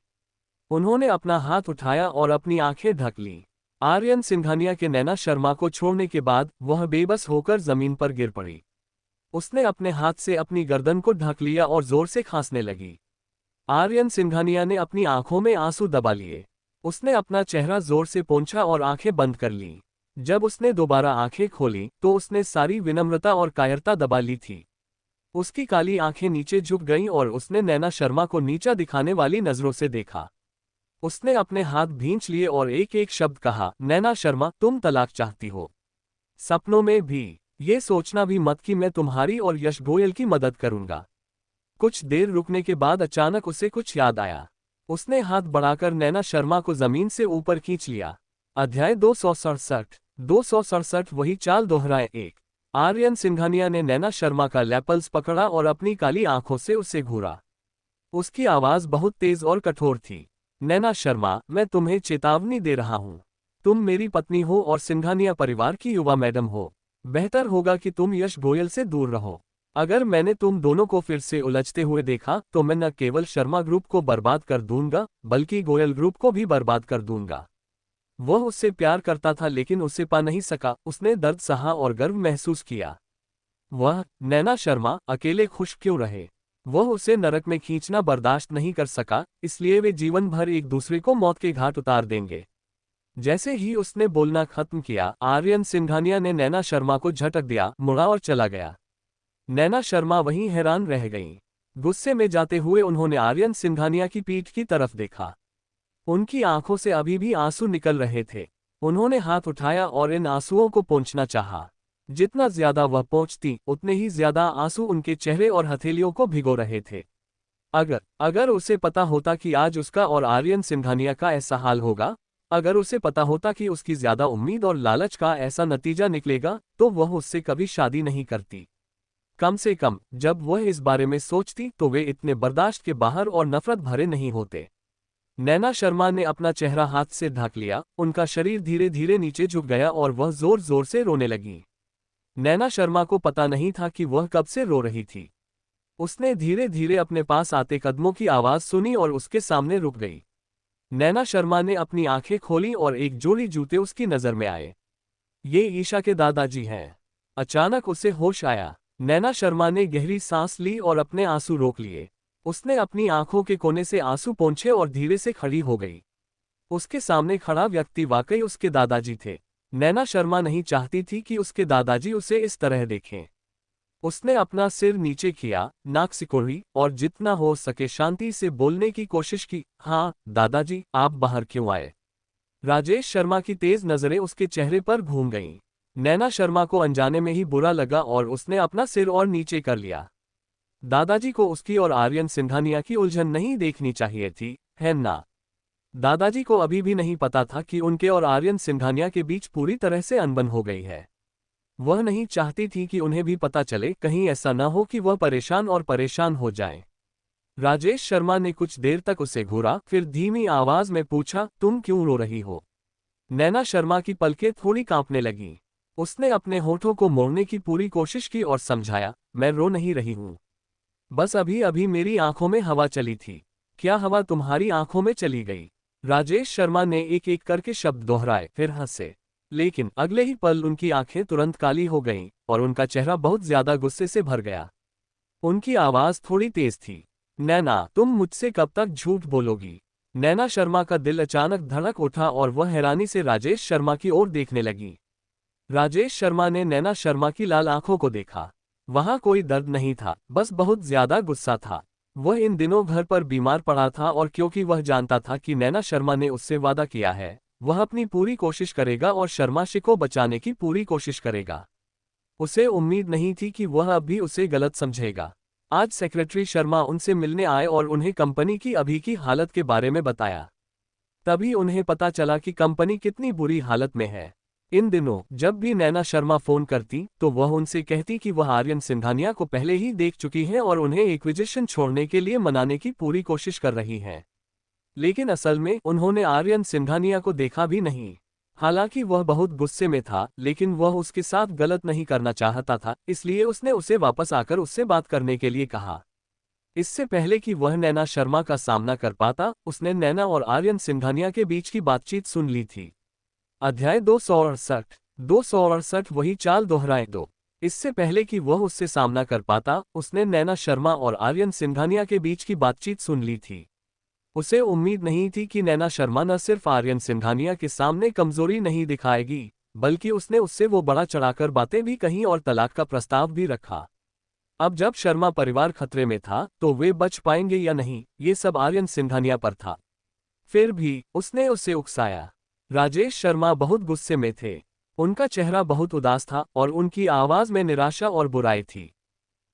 Speaker 1: उन्होंने अपना हाथ उठाया और अपनी आंखें ढक लीं। आर्यन सिंघानिया के नैना शर्मा को छोड़ने के बाद वह बेबस होकर जमीन पर गिर पड़ी। उसने अपने हाथ से अपनी गर्दन को ढक लिया और जोर से खांसने लगी। आर्यन सिंघानिया ने अपनी आंखों में आंसू दबा लिए। उसने अपना चेहरा जोर से पोंछा और आंखें बंद कर लीं। जब उसने दोबारा आंखें खोलीं तो उसने सारी विनम्रता और कायरता दबा ली थी। उसकी काली आंखें नीचे झुक गईं और उसने नैना शर्मा को नीचा दिखाने वाली नजरों से देखा। उसने अपने हाथ भींच लिए और एक एक शब्द कहा, नैना शर्मा, तुम तलाक चाहती हो? सपनों में भी ये सोचना भी मत कि मैं तुम्हारी और यश गोयल की मदद करूंगा। कुछ देर रुकने के बाद अचानक उसे कुछ याद आया। उसने हाथ बढ़ाकर नैना शर्मा को जमीन से ऊपर खींच लिया। अध्याय 267। 267 वही चाल दोहराए 1। आर्यन सिंघानिया ने नैना शर्मा का लैपल्स पकड़ा और अपनी काली आंखों से उसे घूरा। उसकी आवाज बहुत तेज और कठोर थी। नैना शर्मा, मैं तुम्हें चेतावनी दे रहा हूँ। तुम मेरी पत्नी हो और सिंघानिया परिवार की युवा मैडम हो। बेहतर होगा कि तुम यश गोयल से दूर रहो। अगर मैंने तुम दोनों को फिर से उलझते हुए देखा तो मैं न केवल शर्मा ग्रुप को बर्बाद कर दूंगा, बल्कि गोयल ग्रुप को भी बर्बाद कर दूंगा। वह उससे प्यार करता था लेकिन उसे पा नहीं सका। उसने दर्द सहा और गर्व महसूस किया। वह, नैना शर्मा, अकेले खुश क्यों रहे? वह उसे नरक में खींचना बर्दाश्त नहीं कर सका, इसलिए वे जीवन भर एक दूसरे को मौत के घाट उतार देंगे। जैसे ही उसने बोलना खत्म किया, आर्यन सिंघानिया ने नैना शर्मा को झटक दिया, मुड़ा और चला गया। नैना शर्मा वहीं हैरान रह गईं। गुस्से में जाते हुए उन्होंने आर्यन सिंघानिया की पीठ की तरफ देखा। उनकी आंखों से अभी भी आंसू निकल रहे थे। उन्होंने हाथ उठाया और इन आंसुओं को पोंछना चाहा। जितना ज्यादा वह पोंछती, उतने ही ज्यादा आंसू उनके चेहरे और हथेलियों को भिगो रहे थे। अगर उसे पता होता कि आज उसका और आर्यन सिंघानिया का ऐसा हाल होगा, अगर उसे पता होता कि उसकी ज्यादा उम्मीद और लालच का ऐसा नतीजा निकलेगा, तो वह उससे कभी शादी नहीं करती। कम से कम जब वह इस बारे में सोचती तो वे इतने बर्दाश्त के बाहर और नफरत भरे नहीं होते। नैना शर्मा ने अपना चेहरा हाथ से ढक लिया, उनका शरीर धीरे धीरे नीचे झुक गया और वह जोर जोर से रोने लगी। नैना शर्मा को पता नहीं था कि वह कब से रो रही थी। उसने धीरे धीरे अपने पास आते कदमों की आवाज सुनी और उसके सामने रुक गई। नैना शर्मा ने अपनी आंखें खोली और एक जोड़ी जूते उसकी नजर में आए। ये ईशा के दादाजी हैं। अचानक उसे होश आया। नैना शर्मा ने गहरी सांस ली और अपने आंसू रोक लिए। उसने अपनी आंखों के कोने से आंसू पोंछे और धीरे से खड़ी हो गई। उसके सामने खड़ा व्यक्ति वाकई उसके दादाजी थे। नैना शर्मा नहीं चाहती थी कि उसके दादाजी उसे इस तरह देखें। उसने अपना सिर नीचे किया, नाक सिकोड़ी और जितना हो सके शांति से बोलने की कोशिश की। हाँ दादाजी, आप बाहर क्यों आए? राजेश शर्मा की तेज नजरें उसके चेहरे पर घूम गईं। नैना शर्मा को अनजाने में ही बुरा लगा और उसने अपना सिर और नीचे कर लिया। दादाजी को उसकी और आर्यन सिंघानिया की उलझन नहीं देखनी चाहिए थी, है ना? दादाजी को अभी भी नहीं पता था कि उनके और आर्यन सिंघानिया के बीच पूरी तरह से अनबन हो गई है। वह नहीं चाहती थी कि उन्हें भी पता चले, कहीं ऐसा न हो कि वह परेशान और परेशान हो जाएं। राजेश शर्मा ने कुछ देर तक उसे घूरा, फिर धीमी आवाज में पूछा, तुम क्यों रो रही हो? नैना शर्मा की पलकें थोड़ी कांपने लगीं। उसने अपने होठों को मोड़ने की पूरी कोशिश की और समझाया, मैं रो नहीं रही हूं। बस अभी अभी मेरी आंखों में हवा चली थी। क्या हवा तुम्हारी आंखों में चली गई? राजेश शर्मा ने एक एक करके शब्द दोहराए, फिर हंसे। लेकिन अगले ही पल उनकी आंखें तुरंत काली हो गईं और उनका चेहरा बहुत ज्यादा गुस्से से भर गया। उनकी आवाज थोड़ी तेज थी। नैना, तुम मुझसे कब तक झूठ बोलोगी? नैना शर्मा का दिल अचानक धड़क उठा और वह हैरानी से राजेश शर्मा की ओर देखने लगी। राजेश शर्मा ने नैना शर्मा की लाल आंखों को देखा। वहां कोई दर्द नहीं था, बस बहुत ज्यादा गुस्सा था। वह इन दिनों घर पर बीमार पड़ा था और क्योंकि वह जानता था कि नैना शर्मा ने उससे वादा किया है, वह अपनी पूरी कोशिश करेगा और शर्माशी को बचाने की पूरी कोशिश करेगा। उसे उम्मीद नहीं थी कि वह अब भी उसे गलत समझेगा। आज सेक्रेटरी शर्मा उनसे मिलने आए और उन्हें कंपनी की अभी की हालत के बारे में बताया। तभी उन्हें पता चला कि कंपनी कितनी बुरी हालत में है। इन दिनों जब भी नैना शर्मा फोन करती तो वह उनसे कहती कि वह आर्यन सिंघानिया को पहले ही देख चुकी हैं और उन्हें एक्विजिशन छोड़ने के लिए मनाने की पूरी कोशिश कर रही हैं। लेकिन असल में उन्होंने आर्यन सिंघानिया को देखा भी नहीं। हालांकि वह बहुत गुस्से में था, लेकिन वह उसके साथ गलत नहीं करना चाहता था, इसलिए उसने उसे वापस आकर उससे बात करने के लिए कहा। इससे पहले कि वह नैना शर्मा का सामना कर पाता, उसने नैना और आर्यन सिंघानिया के बीच की बातचीत सुन ली थी। अध्याय 268 वही चाल दोहराए दो। इससे पहले कि वह उससे सामना कर पाता, उसने नैना शर्मा और आर्यन सिंघानिया के बीच की बातचीत सुन ली थी। उसे उम्मीद नहीं थी कि नैना शर्मा न सिर्फ आर्यन सिंघानिया के सामने कमजोरी नहीं दिखाएगी, बल्कि उसने उससे वो बड़ा चढ़ाकर बातें भी कहीं और तलाक का प्रस्ताव भी रखा। अब जब शर्मा परिवार खतरे में था तो वे बच पाएंगे या नहीं, ये सब आर्यन सिंघानिया पर था। फिर भी उसने उसे उकसाया। राजेश शर्मा बहुत गुस्से में थे। उनका चेहरा बहुत उदास था और उनकी आवाज में निराशा और बुराई थी।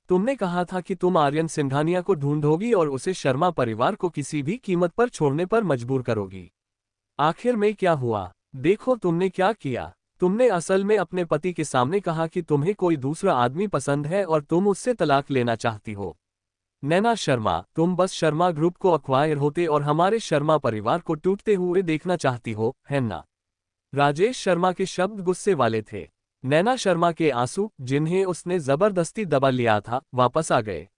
Speaker 1: तुमने कहा था कि तुम आर्यन सिंघानिया को ढूंढोगी और उसे शर्मा परिवार को किसी भी कीमत पर छोड़ने पर मजबूर करोगी। आखिर में क्या हुआ? देखो तुमने क्या किया। तुमने असल में अपने पति के सामने कहा कि तुम्हें कोई दूसरा आदमी पसंद है और तुम उससे तलाक लेना चाहती हो। नैना शर्मा, तुम बस शर्मा ग्रुप को अक्वायर होते और हमारे शर्मा परिवार को टूटते हुए देखना चाहती हो, है ना? राजेश शर्मा के शब्द गुस्से वाले थे। नैना शर्मा के आंसू, जिन्हें उसने जबरदस्ती दबा लिया था, वापस आ गए।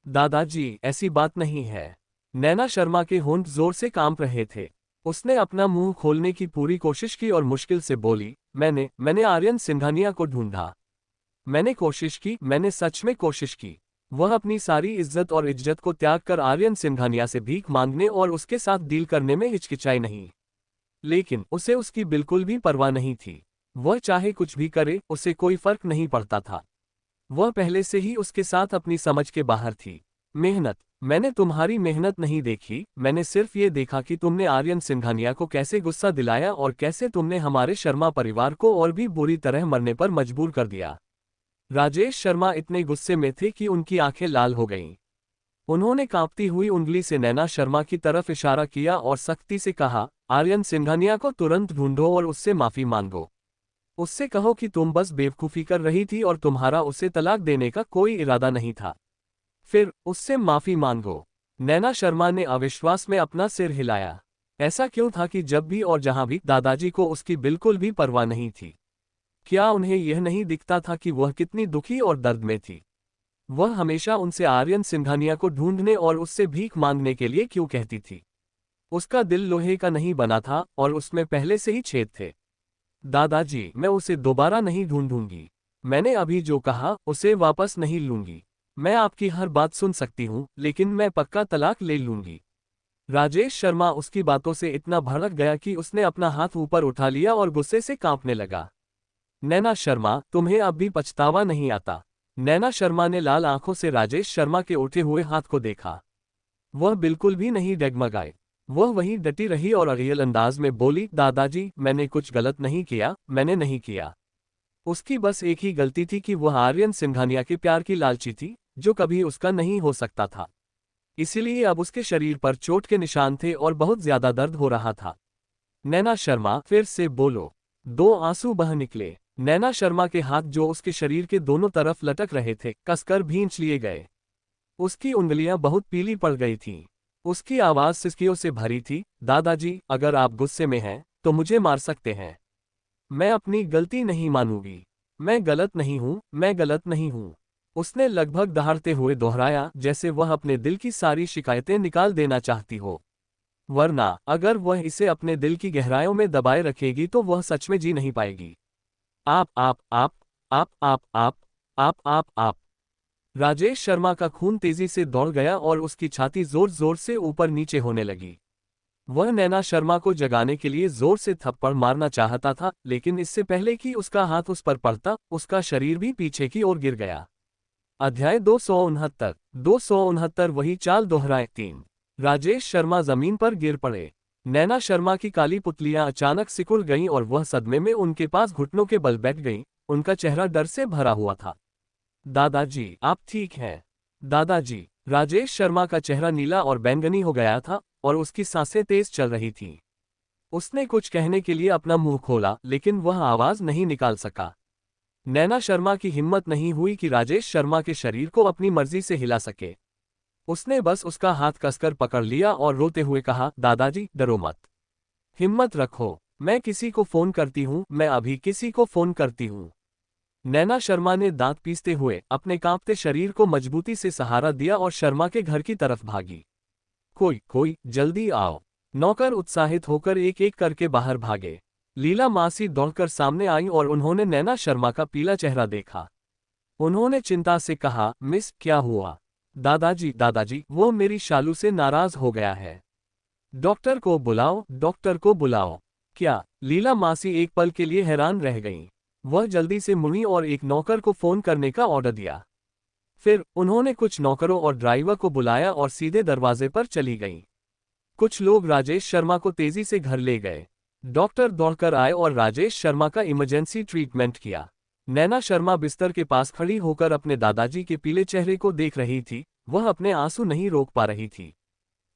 Speaker 1: दादाजी, ऐसी बात नहीं है। नैना शर्मा के होंठ जोर से कांप रहे थे। उसने अपना मुंह खोलने की पूरी कोशिश की और मुश्किल से बोली, मैंने आर्यन सिंघानिया को ढूंढा। मैंने कोशिश की, मैंने सच में कोशिश की। वह अपनी सारी इज्जत और इज्जत को त्याग कर आर्यन सिंघानिया से भीख मांगने और उसके साथ डील करने में हिचकिचाई नहीं। लेकिन उसे उसकी बिल्कुल भी परवाह नहीं थी। वह चाहे कुछ भी करे, उसे कोई फर्क नहीं पड़ता था। वह पहले से ही उसके साथ अपनी समझ के बाहर थी। मेहनत, मैंने तुम्हारी मेहनत नहीं देखी, मैंने सिर्फ ये देखा कि तुमने आर्यन सिंघानिया को कैसे गुस्सा दिलाया और कैसे तुमने हमारे शर्मा परिवार को और भी बुरी तरह मरने पर मजबूर कर दिया। राजेश शर्मा इतने गुस्से में थे कि उनकी आंखें लाल हो गईं। उन्होंने कांपती हुई उंगली से नैना शर्मा की तरफ इशारा किया और सख्ती से कहा, आर्यन सिंघानिया को तुरंत ढूंढो और उससे माफी मांगो। उससे कहो कि तुम बस बेवकूफ़ी कर रही थी और तुम्हारा उसे तलाक देने का कोई इरादा नहीं था। फिर उससे माफी मांगो। नैना शर्मा ने अविश्वास में अपना सिर हिलाया। ऐसा क्यों था कि जब भी और जहां भी दादाजी को उसकी बिल्कुल भी परवाह नहीं थी? क्या उन्हें यह नहीं दिखता था कि वह कितनी दुखी और दर्द में थी? वह हमेशा उनसे आर्यन सिंघानिया को ढूंढने और उससे भीख मांगने के लिए क्यों कहती थी? उसका दिल लोहे का नहीं बना था और उसमें पहले से ही छेद थे। दादाजी, मैं उसे दोबारा नहीं ढूंढूंगी। मैंने अभी जो कहा उसे वापस नहीं लूंगी। मैं आपकी हर बात सुन सकती हूं, लेकिन मैं पक्का तलाक ले लूंगी। राजेश शर्मा उसकी बातों से इतना भड़क गया कि उसने अपना हाथ ऊपर उठा लिया और गुस्से से कांपने लगा। नैना शर्मा, तुम्हें अब भी पछतावा नहीं आता? नैना शर्मा ने लाल आंखों से राजेश शर्मा के उठे हुए हाथ को देखा। वह बिल्कुल भी नहीं डगमगाए। वह वहीं डटी रही और अड़ियल अंदाज में बोली, दादाजी, मैंने कुछ गलत नहीं किया, मैंने नहीं किया। उसकी बस एक ही गलती थी कि वह आर्यन सिंघानिया के प्यार की लालची थी, जो कभी उसका नहीं हो सकता था। इसीलिए अब उसके शरीर पर चोट के निशान थे और बहुत ज्यादा दर्द हो रहा था। नैना शर्मा, फिर से बोलो। दो आंसू बह निकले। नैना शर्मा के हाथ जो उसके शरीर के दोनों तरफ लटक रहे थे, कसकर भींच लिए गए। उसकी उंगलियां बहुत पीली पड़ गई थीं। उसकी आवाज सिसकियों से भरी थी, दादाजी, अगर आप गुस्से में हैं, तो मुझे मार सकते हैं। मैं अपनी गलती नहीं मानूंगी। मैं गलत नहीं हूं, मैं गलत नहीं हूं। उसने लगभग दहाड़ते हुए दोहराया, जैसे वह अपने दिल की सारी शिकायतें निकाल देना चाहती हो। वरना अगर वह इसे अपने दिल की गहराइयों में दबाए रखेगी तो वह सच में जी नहीं पाएगी। आप आप आप आप आप आप आप आप आप राजेश शर्मा का खून तेजी से दौड़ गया और उसकी छाती जोर जोर से ऊपर नीचे होने लगी। वह नैना शर्मा को जगाने के लिए जोर से थप्पड़ मारना चाहता था, लेकिन इससे पहले कि उसका हाथ उस पर पड़ता, उसका शरीर भी पीछे की ओर गिर गया। अध्याय 269 वही चाल दोहराए 3। राजेश शर्मा जमीन पर गिर पड़े। नैना शर्मा की काली पुतलियां अचानक सिकुड़ गईं और वह सदमे में उनके पास घुटनों के बल बैठ गईं। उनका चेहरा डर से भरा हुआ था। दादाजी, आप ठीक हैं? दादाजी। राजेश शर्मा का चेहरा नीला और बैंगनी हो गया था और उसकी सांसें तेज चल रही थीं। उसने कुछ कहने के लिए अपना मुंह खोला, लेकिन वह आवाज नहीं निकाल सका। नैना शर्मा की हिम्मत नहीं हुई कि राजेश शर्मा के शरीर को अपनी मर्जी से हिला सके। उसने बस उसका हाथ कसकर पकड़ लिया और रोते हुए कहा, दादाजी, डरो मत। हिम्मत रखो। मैं किसी को फोन करती हूँ, मैं अभी किसी को फोन करती हूँ। नैना शर्मा ने दांत पीसते हुए अपने कांपते शरीर को मजबूती से सहारा दिया और शर्मा के घर की तरफ भागी। कोई, जल्दी आओ। नौकर उत्साहित होकर एक एक करके बाहर भागे। लीला मासी दौड़कर सामने आई और उन्होंने नैना शर्मा का पीला चेहरा देखा। उन्होंने चिंता से कहा, मिस, क्या हुआ? दादाजी, वो मेरी शालू से नाराज हो गया है। डॉक्टर को बुलाओ, डॉक्टर को बुलाओ। क्या? लीला मासी एक पल के लिए हैरान रह गईं। वह जल्दी से मुड़ी और एक नौकर को फोन करने का ऑर्डर दिया। फिर उन्होंने कुछ नौकरों और ड्राइवर को बुलाया और सीधे दरवाजे पर चली गईं। कुछ लोग राजेश शर्मा को तेजी से घर ले गए। डॉक्टर दौड़कर आए और राजेश शर्मा का इमरजेंसी ट्रीटमेंट किया। नैना शर्मा बिस्तर के पास खड़ी होकर अपने दादाजी के पीले चेहरे को देख रही थी। वह अपने आंसू नहीं रोक पा रही थी।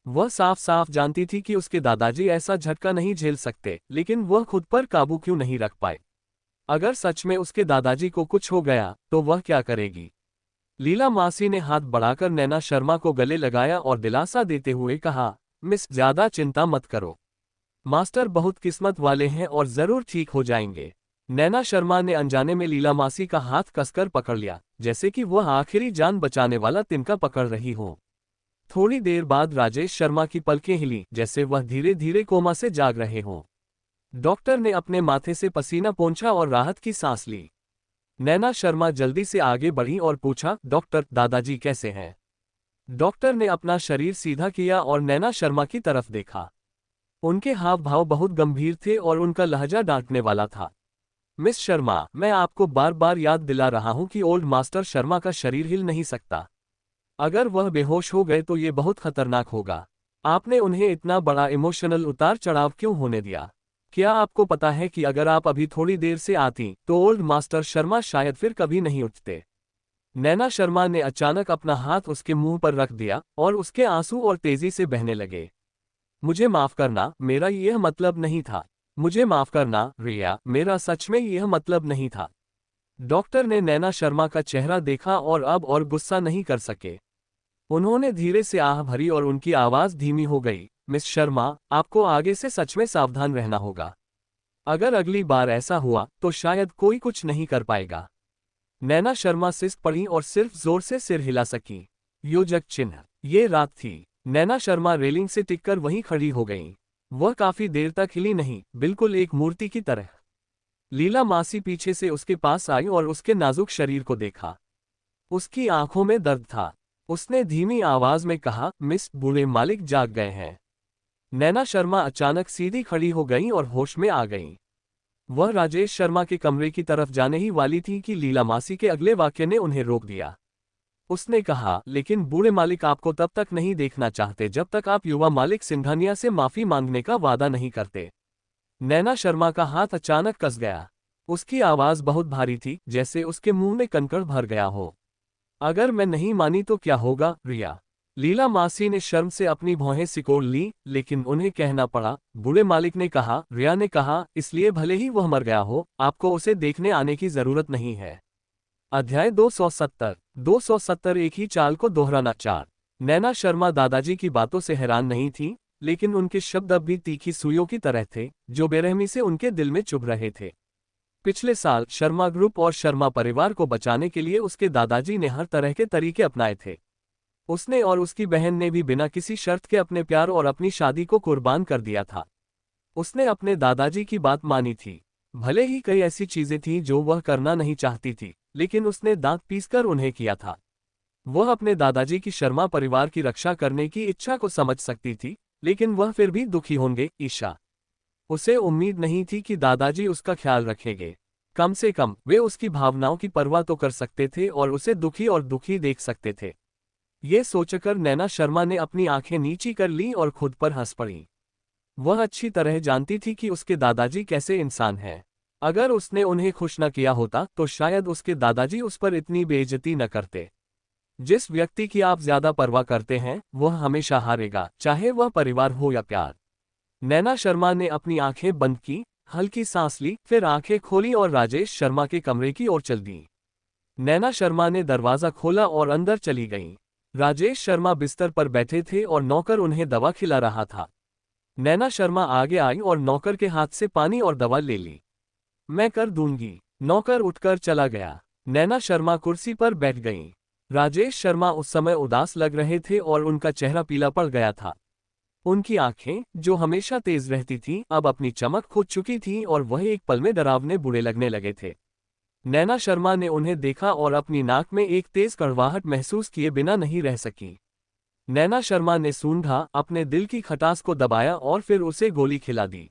Speaker 1: वह साफ साफ जानती थी कि उसके दादाजी ऐसा झटका नहीं झेल सकते, लेकिन वह खुद पर काबू क्यों नहीं रख पाए? अगर सच में उसके दादाजी को कुछ हो गया तो वह क्या करेगी? लीला मासी ने हाथ बढ़ाकर नैना शर्मा को गले लगाया और दिलासा देते हुए कहा, मिस, ज्यादा चिंता मत करो। मास्टर बहुत किस्मत वाले हैं और जरूर ठीक हो जाएंगे। नैना शर्मा ने अनजाने में लीला मासी का हाथ कसकर पकड़ लिया, जैसे कि वह आखिरी जान बचाने वाला तिनका पकड़ रही हो। थोड़ी देर बाद राजेश शर्मा की पलकें हिली, जैसे वह धीरे धीरे कोमा से जाग रहे हों। डॉक्टर ने अपने माथे से पसीना पोंछा और राहत की सांस ली। नैना शर्मा जल्दी से आगे बढ़ी और पूछा, डॉक्टर, दादाजी कैसे हैं? डॉक्टर ने अपना शरीर सीधा किया और नैना शर्मा की तरफ देखा। उनके हाव भाव बहुत गंभीर थे और उनका लहजा डांटने वाला था। मिस शर्मा, मैं आपको बार बार याद दिला रहा हूं कि ओल्ड मास्टर शर्मा का शरीर हिल नहीं सकता। अगर वह बेहोश हो गए तो ये बहुत खतरनाक होगा। आपने उन्हें इतना बड़ा इमोशनल उतार चढ़ाव क्यों होने दिया? क्या आपको पता है कि अगर आप अभी थोड़ी देर से आती तो ओल्ड मास्टर शर्मा शायद फिर कभी नहीं उठते? नैना शर्मा ने अचानक अपना हाथ उसके मुंह पर रख दिया और उसके आंसू और तेजी से बहने लगे। मुझे माफ करना, मेरा यह मतलब नहीं था। मुझे माफ करना रिया, मेरा सच में यह मतलब नहीं था। डॉक्टर ने नैना शर्मा का चेहरा देखा और अब और गुस्सा नहीं कर सके। उन्होंने धीरे से आह भरी और उनकी आवाज धीमी हो गई, मिस शर्मा, आपको आगे से सच में सावधान रहना होगा। अगर अगली बार ऐसा हुआ तो शायद कोई कुछ नहीं कर पाएगा। नैना शर्मा सिसक पड़ी और सिर्फ जोर से सिर हिला सकी। योजक चिन्ह। ये रात थी। नैना शर्मा रेलिंग से टिककर वहीं खड़ी हो गईं। वह काफी देर तक हिली नहीं, बिल्कुल एक मूर्ति की तरह। लीला मासी पीछे से उसके पास आई और उसके नाजुक शरीर को देखा। उसकी आंखों में दर्द था। उसने धीमी आवाज में कहा, मिस, बूढ़े मालिक जाग गए हैं। नैना शर्मा अचानक सीधी खड़ी हो गईं और होश में आ गईं। वह राजेश शर्मा के कमरे की तरफ जाने ही वाली थी कि लीला मासी के अगले वाक्य ने उन्हें रोक दिया। उसने कहा, लेकिन बूढ़े मालिक आपको तब तक नहीं देखना चाहते जब तक आप युवा मालिक सिंघानिया से माफी मांगने का वादा नहीं करते। नैना शर्मा का हाथ अचानक कस गया। उसकी आवाज बहुत भारी थी, जैसे उसके मुंह में कंकड़ भर गया हो। अगर मैं नहीं मानी तो क्या होगा, रिया? लीला मासी ने शर्म से अपनी भौहें सिकोड़ ली, लेकिन उन्हें कहना पड़ा। बूढ़े मालिक ने कहा, रिया ने कहा, इसलिए भले ही वह मर गया हो, आपको उसे देखने आने की जरूरत नहीं है। अध्याय 270 एक ही चाल को दोहराना 4। नैना शर्मा दादाजी की बातों से हैरान नहीं थी, लेकिन उनके शब्द अब भी तीखी सुइयों की तरह थे, जो बेरहमी से उनके दिल में चुभ रहे थे। पिछले साल शर्मा ग्रुप और शर्मा परिवार को बचाने के लिए उसके दादाजी ने हर तरह के तरीके अपनाए थे। उसने और उसकी बहन ने भी बिना किसी शर्त के अपने प्यार और अपनी शादी को कुर्बान कर दिया था। उसने अपने दादाजी की बात मानी थी। भले ही कई ऐसी चीजें थीं जो वह करना नहीं चाहती थी, लेकिन उसने दांत पीसकर उन्हें किया था। वह अपने दादाजी की शर्मा परिवार की रक्षा करने की इच्छा को समझ सकती थी, लेकिन वह फिर भी दुखी होंगे। ईशा। उसे उम्मीद नहीं थी कि दादाजी उसका ख्याल रखेंगे। कम से कम वे उसकी भावनाओं की परवाह तो कर सकते थे और उसे दुखी और दुखी देख सकते थे। ये सोचकर नैना शर्मा ने अपनी आंखें नीची कर ली और खुद पर हंस पड़ी। वह अच्छी तरह जानती थी कि उसके दादाजी कैसे इंसान हैं। अगर उसने उन्हें खुश न किया होता तो शायद उसके दादाजी उस पर इतनी बेइज्जती न करते। जिस व्यक्ति की आप ज्यादा परवाह करते हैं वह हमेशा हारेगा, चाहे वह परिवार हो या प्यार। नैना शर्मा ने अपनी आंखें बंद की, हल्की सांस ली, फिर आंखें खोली और राजेश शर्मा के कमरे की ओर चल दी। नैना शर्मा ने दरवाजा खोला और अंदर चली गईं। राजेश शर्मा बिस्तर पर बैठे थे और नौकर उन्हें दवा खिला रहा था। नैना शर्मा आगे आई और नौकर के हाथ से पानी और दवा ले ली। मैं कर दूंगी। नौकर उठकर चला गया। नैना शर्मा कुर्सी पर बैठ गईं। राजेश शर्मा उस समय उदास लग रहे थे और उनका चेहरा पीला पड़ गया था। उनकी आंखें, जो हमेशा तेज रहती थीं, अब अपनी चमक खो चुकी थीं और वह एक पल में डरावने बुरे लगने लगे थे। नैना शर्मा ने उन्हें देखा और अपनी नाक में एक तेज कड़वाहट महसूस किए बिना नहीं रह सकी। नैना शर्मा ने सूंघा, अपने दिल की खटास को दबाया और फिर उसे गोली खिला दी।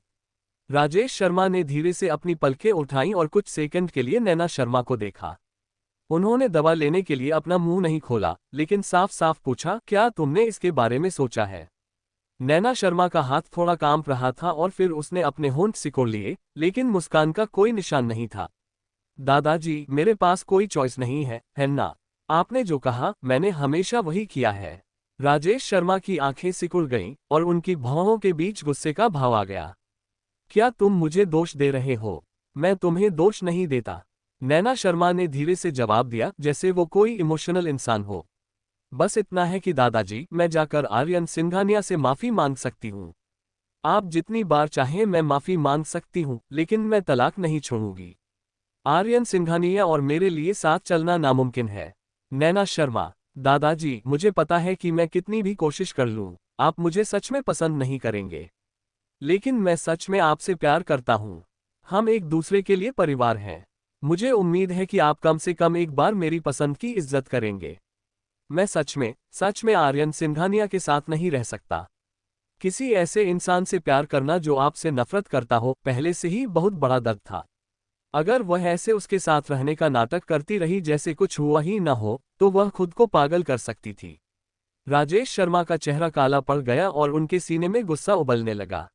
Speaker 1: राजेश शर्मा ने धीरे से अपनी पलकें उठाईं और कुछ सेकंड के लिए नैना शर्मा को देखा। उन्होंने दवा लेने के लिए अपना मुंह नहीं खोला, लेकिन साफ साफ पूछा, क्या तुमने इसके बारे में सोचा है? नैना शर्मा का हाथ थोड़ा कांप रहा था और फिर उसने अपने होंठ सिकोड़ लिए, लेकिन मुस्कान का कोई निशान नहीं था। दादाजी, मेरे पास कोई चॉइस नहीं है ना? आपने जो कहा मैंने हमेशा वही किया है। राजेश शर्मा की आंखें सिकुड़ गईं और उनकी भौहों के बीच गुस्से का भाव आ गया। क्या तुम मुझे दोष दे रहे हो? मैं तुम्हें दोष नहीं देता। नैना शर्मा ने धीरे से जवाब दिया, जैसे वो कोई इमोशनल इंसान हो। बस इतना है कि दादाजी, मैं जाकर आर्यन सिंघानिया से माफी मांग सकती हूँ। आप जितनी बार चाहें मैं माफी मांग सकती हूँ, लेकिन मैं तलाक नहीं छोड़ूंगी। आर्यन सिंघानिया और मेरे लिए साथ चलना नामुमकिन है। नैना शर्मा, दादाजी, मुझे पता है कि मैं कितनी भी कोशिश कर लूं, आप मुझे सच में पसंद नहीं करेंगे। लेकिन मैं सच में आपसे प्यार करता हूं। हम एक दूसरे के लिए परिवार हैं। मुझे उम्मीद है कि आप कम से कम एक बार मेरी पसंद की इज्जत करेंगे। मैं सच में आर्यन सिंघानिया के साथ नहीं रह सकता। किसी ऐसे इंसान से प्यार करना जो आपसे नफरत करता हो, पहले से ही बहुत बड़ा दर्द था। अगर वह ऐसे उसके साथ रहने का नाटक करती रही जैसे कुछ हुआ ही न हो, तो वह खुद को पागल कर सकती थी। राजेश शर्मा का चेहरा काला पड़ गया और उनके सीने में गुस्सा उबलने लगा।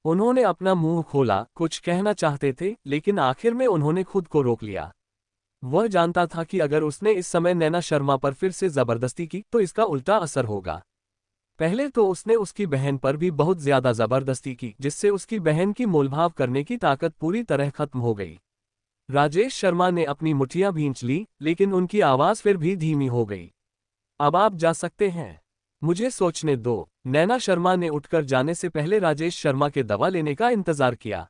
Speaker 1: उन्होंने अपना मुंह खोला, कुछ कहना चाहते थे, लेकिन आखिर में उन्होंने खुद को रोक लिया। वह जानता था कि अगर उसने इस समय नैना शर्मा पर फिर से जबरदस्ती की तो इसका उल्टा असर होगा। पहले तो उसने उसकी बहन पर भी बहुत ज्यादा जबरदस्ती की, जिससे उसकी बहन की मोलभाव करने की ताकत पूरी तरह खत्म हो गई। राजेश शर्मा ने अपनी मुठ्ठियां भींच ली, लेकिन उनकी आवाज फिर भी धीमी हो गई। अब आप जा सकते हैं, मुझे सोचने दो। नैना शर्मा ने उठकर जाने से पहले राजेश शर्मा के दवा लेने का इंतजार किया।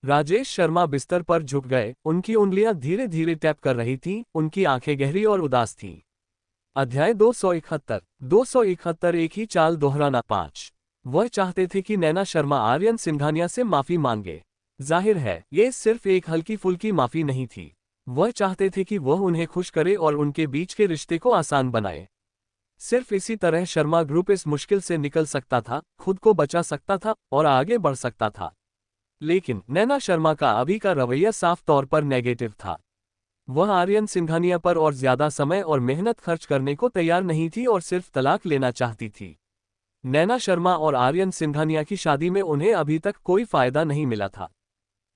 Speaker 1: राजेश शर्मा बिस्तर पर झुक गए, उनकी उंगलियां धीरे धीरे टैप कर रही थीं, उनकी आंखें गहरी और उदास थीं। अध्याय 271 एक ही चाल दोहराना 5। वह चाहते थे कि नैना शर्मा आर्यन सिंघानिया से माफी मांगे। जाहिर है, ये सिर्फ एक हल्की फुल्की माफी नहीं थी। वह चाहते थे कि वह उन्हें खुश करे और उनके बीच के रिश्ते को आसान बनाए। सिर्फ इसी तरह शर्मा ग्रुप इस मुश्किल से निकल सकता था, खुद को बचा सकता था और आगे बढ़ सकता था। लेकिन नैना शर्मा का अभी का रवैया साफ तौर पर नेगेटिव था। वह आर्यन सिंघानिया पर और ज्यादा समय और मेहनत खर्च करने को तैयार नहीं थी और सिर्फ तलाक लेना चाहती थी। नैना शर्मा और आर्यन सिंघानिया की शादी में उन्हें अभी तक कोई फायदा नहीं मिला था।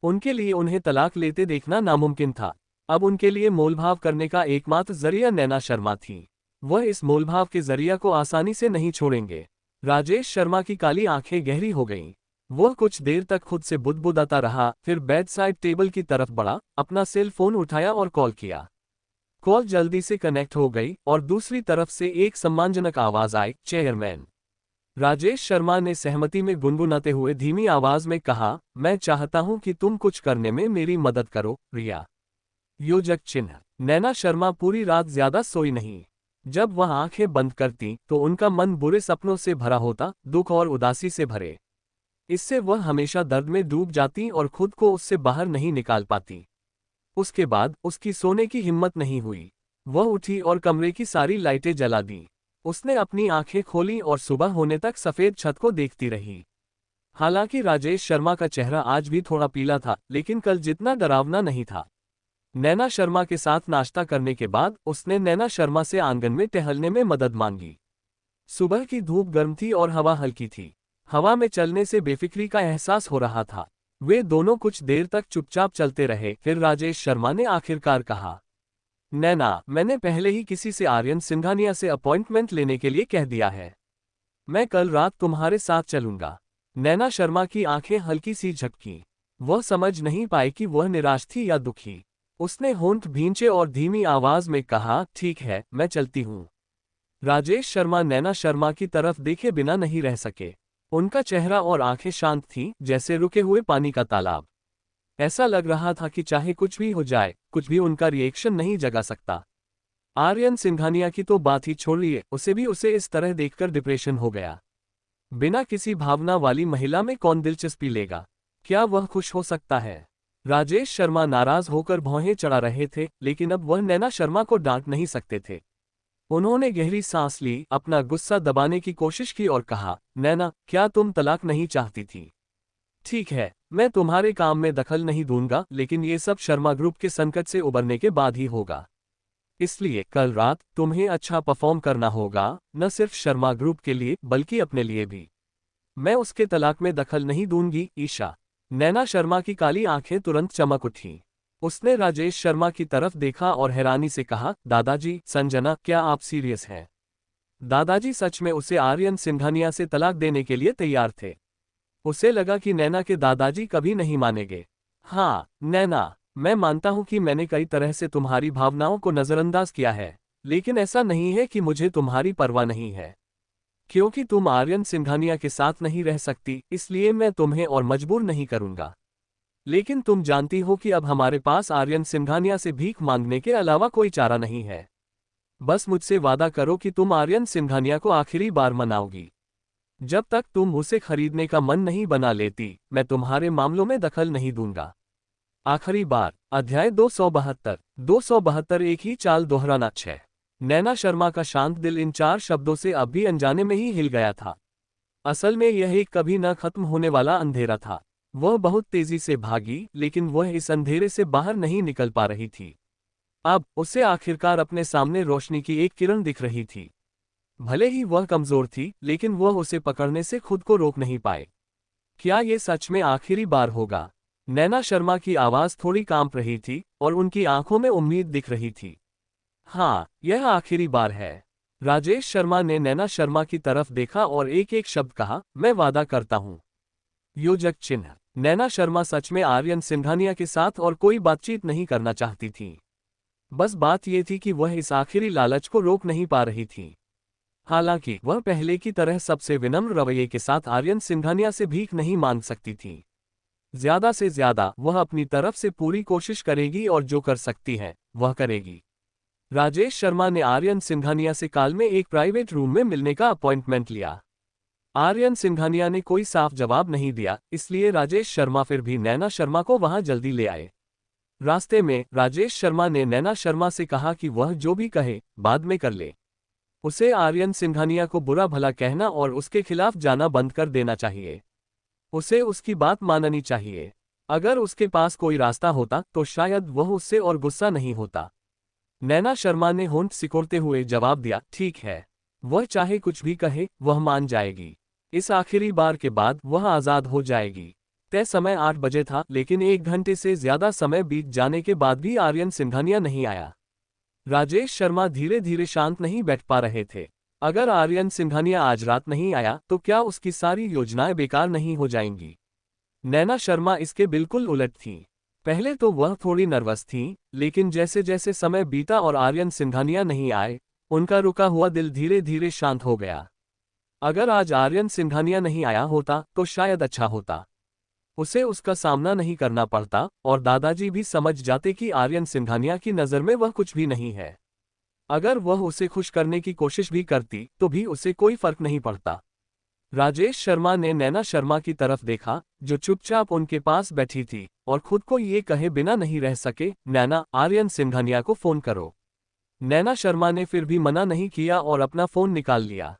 Speaker 1: उनके लिए उन्हें तलाक लेते देखना नामुमकिन था। अब उनके लिए मोलभाव करने का एकमात्र जरिया नैना शर्मा थी। वह इस मोलभाव के जरिया को आसानी से नहीं छोड़ेंगे। राजेश शर्मा की काली आंखें गहरी हो गईं। वह कुछ देर तक खुद से बुदबुदाता रहा, फिर बेड साइड टेबल की तरफ बढ़ा, अपना सेल फोन उठाया और कॉल किया। कॉल जल्दी से कनेक्ट हो गई और दूसरी तरफ से एक सम्मानजनक आवाज आई, चेयरमैन। राजेश शर्मा ने सहमति में गुनगुनाते हुए धीमी आवाज में कहा, मैं चाहता हूं कि तुम कुछ करने में मेरी मदद करो, रिया। योजक चिन्ह। नैना शर्मा पूरी रात ज्यादा सोई नहीं। जब वह आंखें बंद करती तो उनका मन बुरे सपनों से भरा होता, दुख और उदासी से भरे। इससे वह हमेशा दर्द में डूब जाती और खुद को उससे बाहर नहीं निकाल पाती। उसके बाद उसकी सोने की हिम्मत नहीं हुई। वह उठी और कमरे की सारी लाइटें जला दी। उसने अपनी आंखें खोली और सुबह होने तक सफेद छत को देखती रही। हालांकि राजेश शर्मा का चेहरा आज भी थोड़ा पीला था, लेकिन कल जितना डरावना नहीं था। नैना शर्मा के साथ नाश्ता करने के बाद उसने नैना शर्मा से आंगन में टहलने में मदद मांगी। सुबह की धूप गर्म थी और हवा हल्की थी। हवा में चलने से बेफिक्री का एहसास हो रहा था। वे दोनों कुछ देर तक चुपचाप चलते रहे, फिर राजेश शर्मा ने आखिरकार कहा, नैना, मैंने पहले ही किसी से आर्यन सिंघानिया से अपॉइंटमेंट लेने के लिए कह दिया है। मैं कल रात तुम्हारे साथ चलूंगा। नैना शर्मा की आंखें हल्की सी झपकी। वह समझ नहीं पाई कि वह निराश थी या दुखी। उसने होंठ भींचे और धीमी आवाज में कहा, ठीक है, मैं चलती हूँ। राजेश शर्मा नैना शर्मा की तरफ देखे बिना नहीं रह सके। उनका चेहरा और आंखें शांत थीं, जैसे रुके हुए पानी का तालाब। ऐसा लग रहा था कि चाहे कुछ भी हो जाए, कुछ भी उनका रिएक्शन नहीं जगा सकता। आर्यन सिंघानिया की तो बात ही छोड़िए, उसे इस तरह देखकर डिप्रेशन हो गया। बिना किसी भावना वाली महिला में कौन दिलचस्पी लेगा? क्या वह खुश हो सकता है? राजेश शर्मा नाराज होकर भौहें चढ़ा रहे थे, लेकिन अब वह नैना शर्मा को डांट नहीं सकते थे। उन्होंने गहरी सांस ली, अपना गुस्सा दबाने की कोशिश की और कहा, नैना, क्या तुम तलाक नहीं चाहती थी? ठीक है, मैं तुम्हारे काम में दखल नहीं दूंगा, लेकिन ये सब शर्मा ग्रुप के संकट से उबरने के बाद ही होगा। इसलिए कल रात तुम्हें अच्छा परफॉर्म करना होगा, न सिर्फ शर्मा ग्रुप के लिए बल्कि अपने लिए भी। मैं उसके तलाक में दखल नहीं दूंगी, ईशा। नैना शर्मा की काली आंखें तुरंत चमक उठीं। उसने राजेश शर्मा की तरफ देखा और हैरानी से कहा, दादाजी, संजना, क्या आप सीरियस हैं? दादाजी सच में उसे आर्यन सिंघानिया से तलाक देने के लिए तैयार थे। उसे लगा कि नैना के दादाजी कभी नहीं मानेंगे। हाँ, नैना, मैं मानता हूं कि मैंने कई तरह से तुम्हारी भावनाओं को नजरअंदाज किया है, लेकिन ऐसा नहीं है कि मुझे तुम्हारी परवाह नहीं है। क्योंकि तुम आर्यन सिंघानिया के साथ नहीं रह सकती, इसलिए मैं तुम्हें और मजबूर नहीं करूंगा। लेकिन तुम जानती हो कि अब हमारे पास आर्यन सिंघानिया से भीख मांगने के अलावा कोई चारा नहीं है। बस मुझसे वादा करो कि तुम आर्यन सिंघानिया को आखिरी बार मनाओगी। जब तक तुम उसे खरीदने का मन नहीं बना लेती, मैं तुम्हारे मामलों में दखल नहीं दूंगा। आखिरी बार। अध्याय 272। 272 एक ही चाल दोहराना 6। नैना शर्मा का शांत दिल इन 4 शब्दों से अब भी अनजाने में ही हिल गया था। असल में यह एक कभी न खत्म होने वाला अंधेरा था। वह बहुत तेजी से भागी, लेकिन वह इस अंधेरे से बाहर नहीं निकल पा रही थी। अब उसे आखिरकार अपने सामने रोशनी की एक किरण दिख रही थी। भले ही वह कमजोर थी, लेकिन वह उसे पकड़ने से खुद को रोक नहीं पाए। क्या ये सच में आखिरी बार होगा? नैना शर्मा की आवाज थोड़ी कांप रही थी और उनकी आंखों में उम्मीद दिख रही थी। हाँ, यह आखिरी बार है। राजेश शर्मा ने नैना शर्मा की तरफ देखा और एक एक शब्द कहा, मैं वादा करता हूं। योजक चिन्ह। नैना शर्मा सच में आर्यन सिंघानिया के साथ और कोई बातचीत नहीं करना चाहती थी। बस बात यह थी कि वह इस आखिरी लालच को रोक नहीं पा रही थी। हालांकि वह पहले की तरह सबसे विनम्र रवैये के साथ आर्यन सिंघानिया से भीख नहीं मांग सकती थी। ज्यादा से ज्यादा वह अपनी तरफ से पूरी कोशिश करेगी और जो कर सकती है वह करेगी। राजेश शर्मा ने आर्यन सिंघानिया से काल में एक प्राइवेट रूम में मिलने का अपॉइंटमेंट लिया। आर्यन सिंघानिया ने कोई साफ जवाब नहीं दिया, इसलिए राजेश शर्मा फिर भी नैना शर्मा को वहां जल्दी ले आए। रास्ते में राजेश शर्मा ने नैना शर्मा से कहा कि वह जो भी कहे बाद में कर ले। उसे आर्यन सिंघानिया को बुरा भला कहना और उसके खिलाफ जाना बंद कर देना चाहिए। उसे उसकी बात माननी चाहिए। अगर उसके पास कोई रास्ता होता तो शायद वह उससे और गुस्सा नहीं होता। नैना शर्मा ने होंठ सिकोड़ते हुए जवाब दिया, ठीक है। वह चाहे कुछ भी कहे, वह मान जाएगी। इस आखिरी बार के बाद वह आज़ाद हो जाएगी। तय समय 8 बजे था, लेकिन 1 घंटे से ज्यादा समय बीत जाने के बाद भी आर्यन सिंघानिया नहीं आया। राजेश शर्मा धीरे धीरे शांत नहीं बैठ पा रहे थे। अगर आर्यन सिंघानिया आज रात नहीं आया तो क्या उसकी सारी योजनाएं बेकार नहीं हो जाएंगी? नैना शर्मा इसके बिल्कुल उलट थी। पहले तो वह थोड़ी नर्वस थी, लेकिन जैसे जैसे समय बीता और आर्यन सिंघानिया नहीं आए, उनका रुका हुआ दिल धीरे धीरे शांत हो गया। अगर आज आर्यन सिंघानिया नहीं आया होता तो शायद अच्छा होता। उसे उसका सामना नहीं करना पड़ता और दादाजी भी समझ जाते कि आर्यन सिंघानिया की नज़र में वह कुछ भी नहीं है। अगर वह उसे खुश करने की कोशिश भी करती तो भी उसे कोई फर्क नहीं पड़ता। राजेश शर्मा ने नैना शर्मा की तरफ देखा, जो चुपचाप उनके पास बैठी थी, और खुद को ये कहे बिना नहीं रह सके, नैना, आर्यन सिंघानिया को फोन करो। नैना शर्मा ने फिर भी मना नहीं किया और अपना फोन निकाल लिया।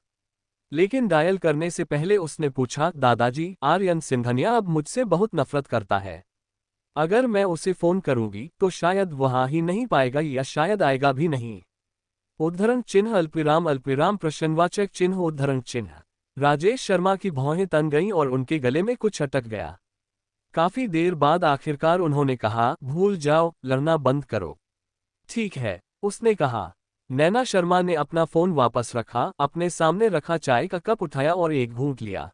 Speaker 1: लेकिन डायल करने से पहले उसने पूछा, दादाजी, आर्यन सिंघानिया अब मुझसे बहुत नफरत करता है। अगर मैं उसे फोन करूंगी तो शायद वह आ ही नहीं पाएगा या शायद आएगा भी नहीं। उद्धरण चिन्ह अल्पविराम प्रश्नवाचक चिन्ह उद्धरण चिन्ह। राजेश शर्मा की भौहें तन गईं और उनके गले में कुछ अटक गया। काफी देर बाद आखिरकार उन्होंने कहा, भूल जाओ, लड़ना बंद करो। ठीक है, उसने कहा। नैना शर्मा ने अपना फोन वापस रखा, अपने सामने रखा चाय का कप उठाया और एक घूंट लिया।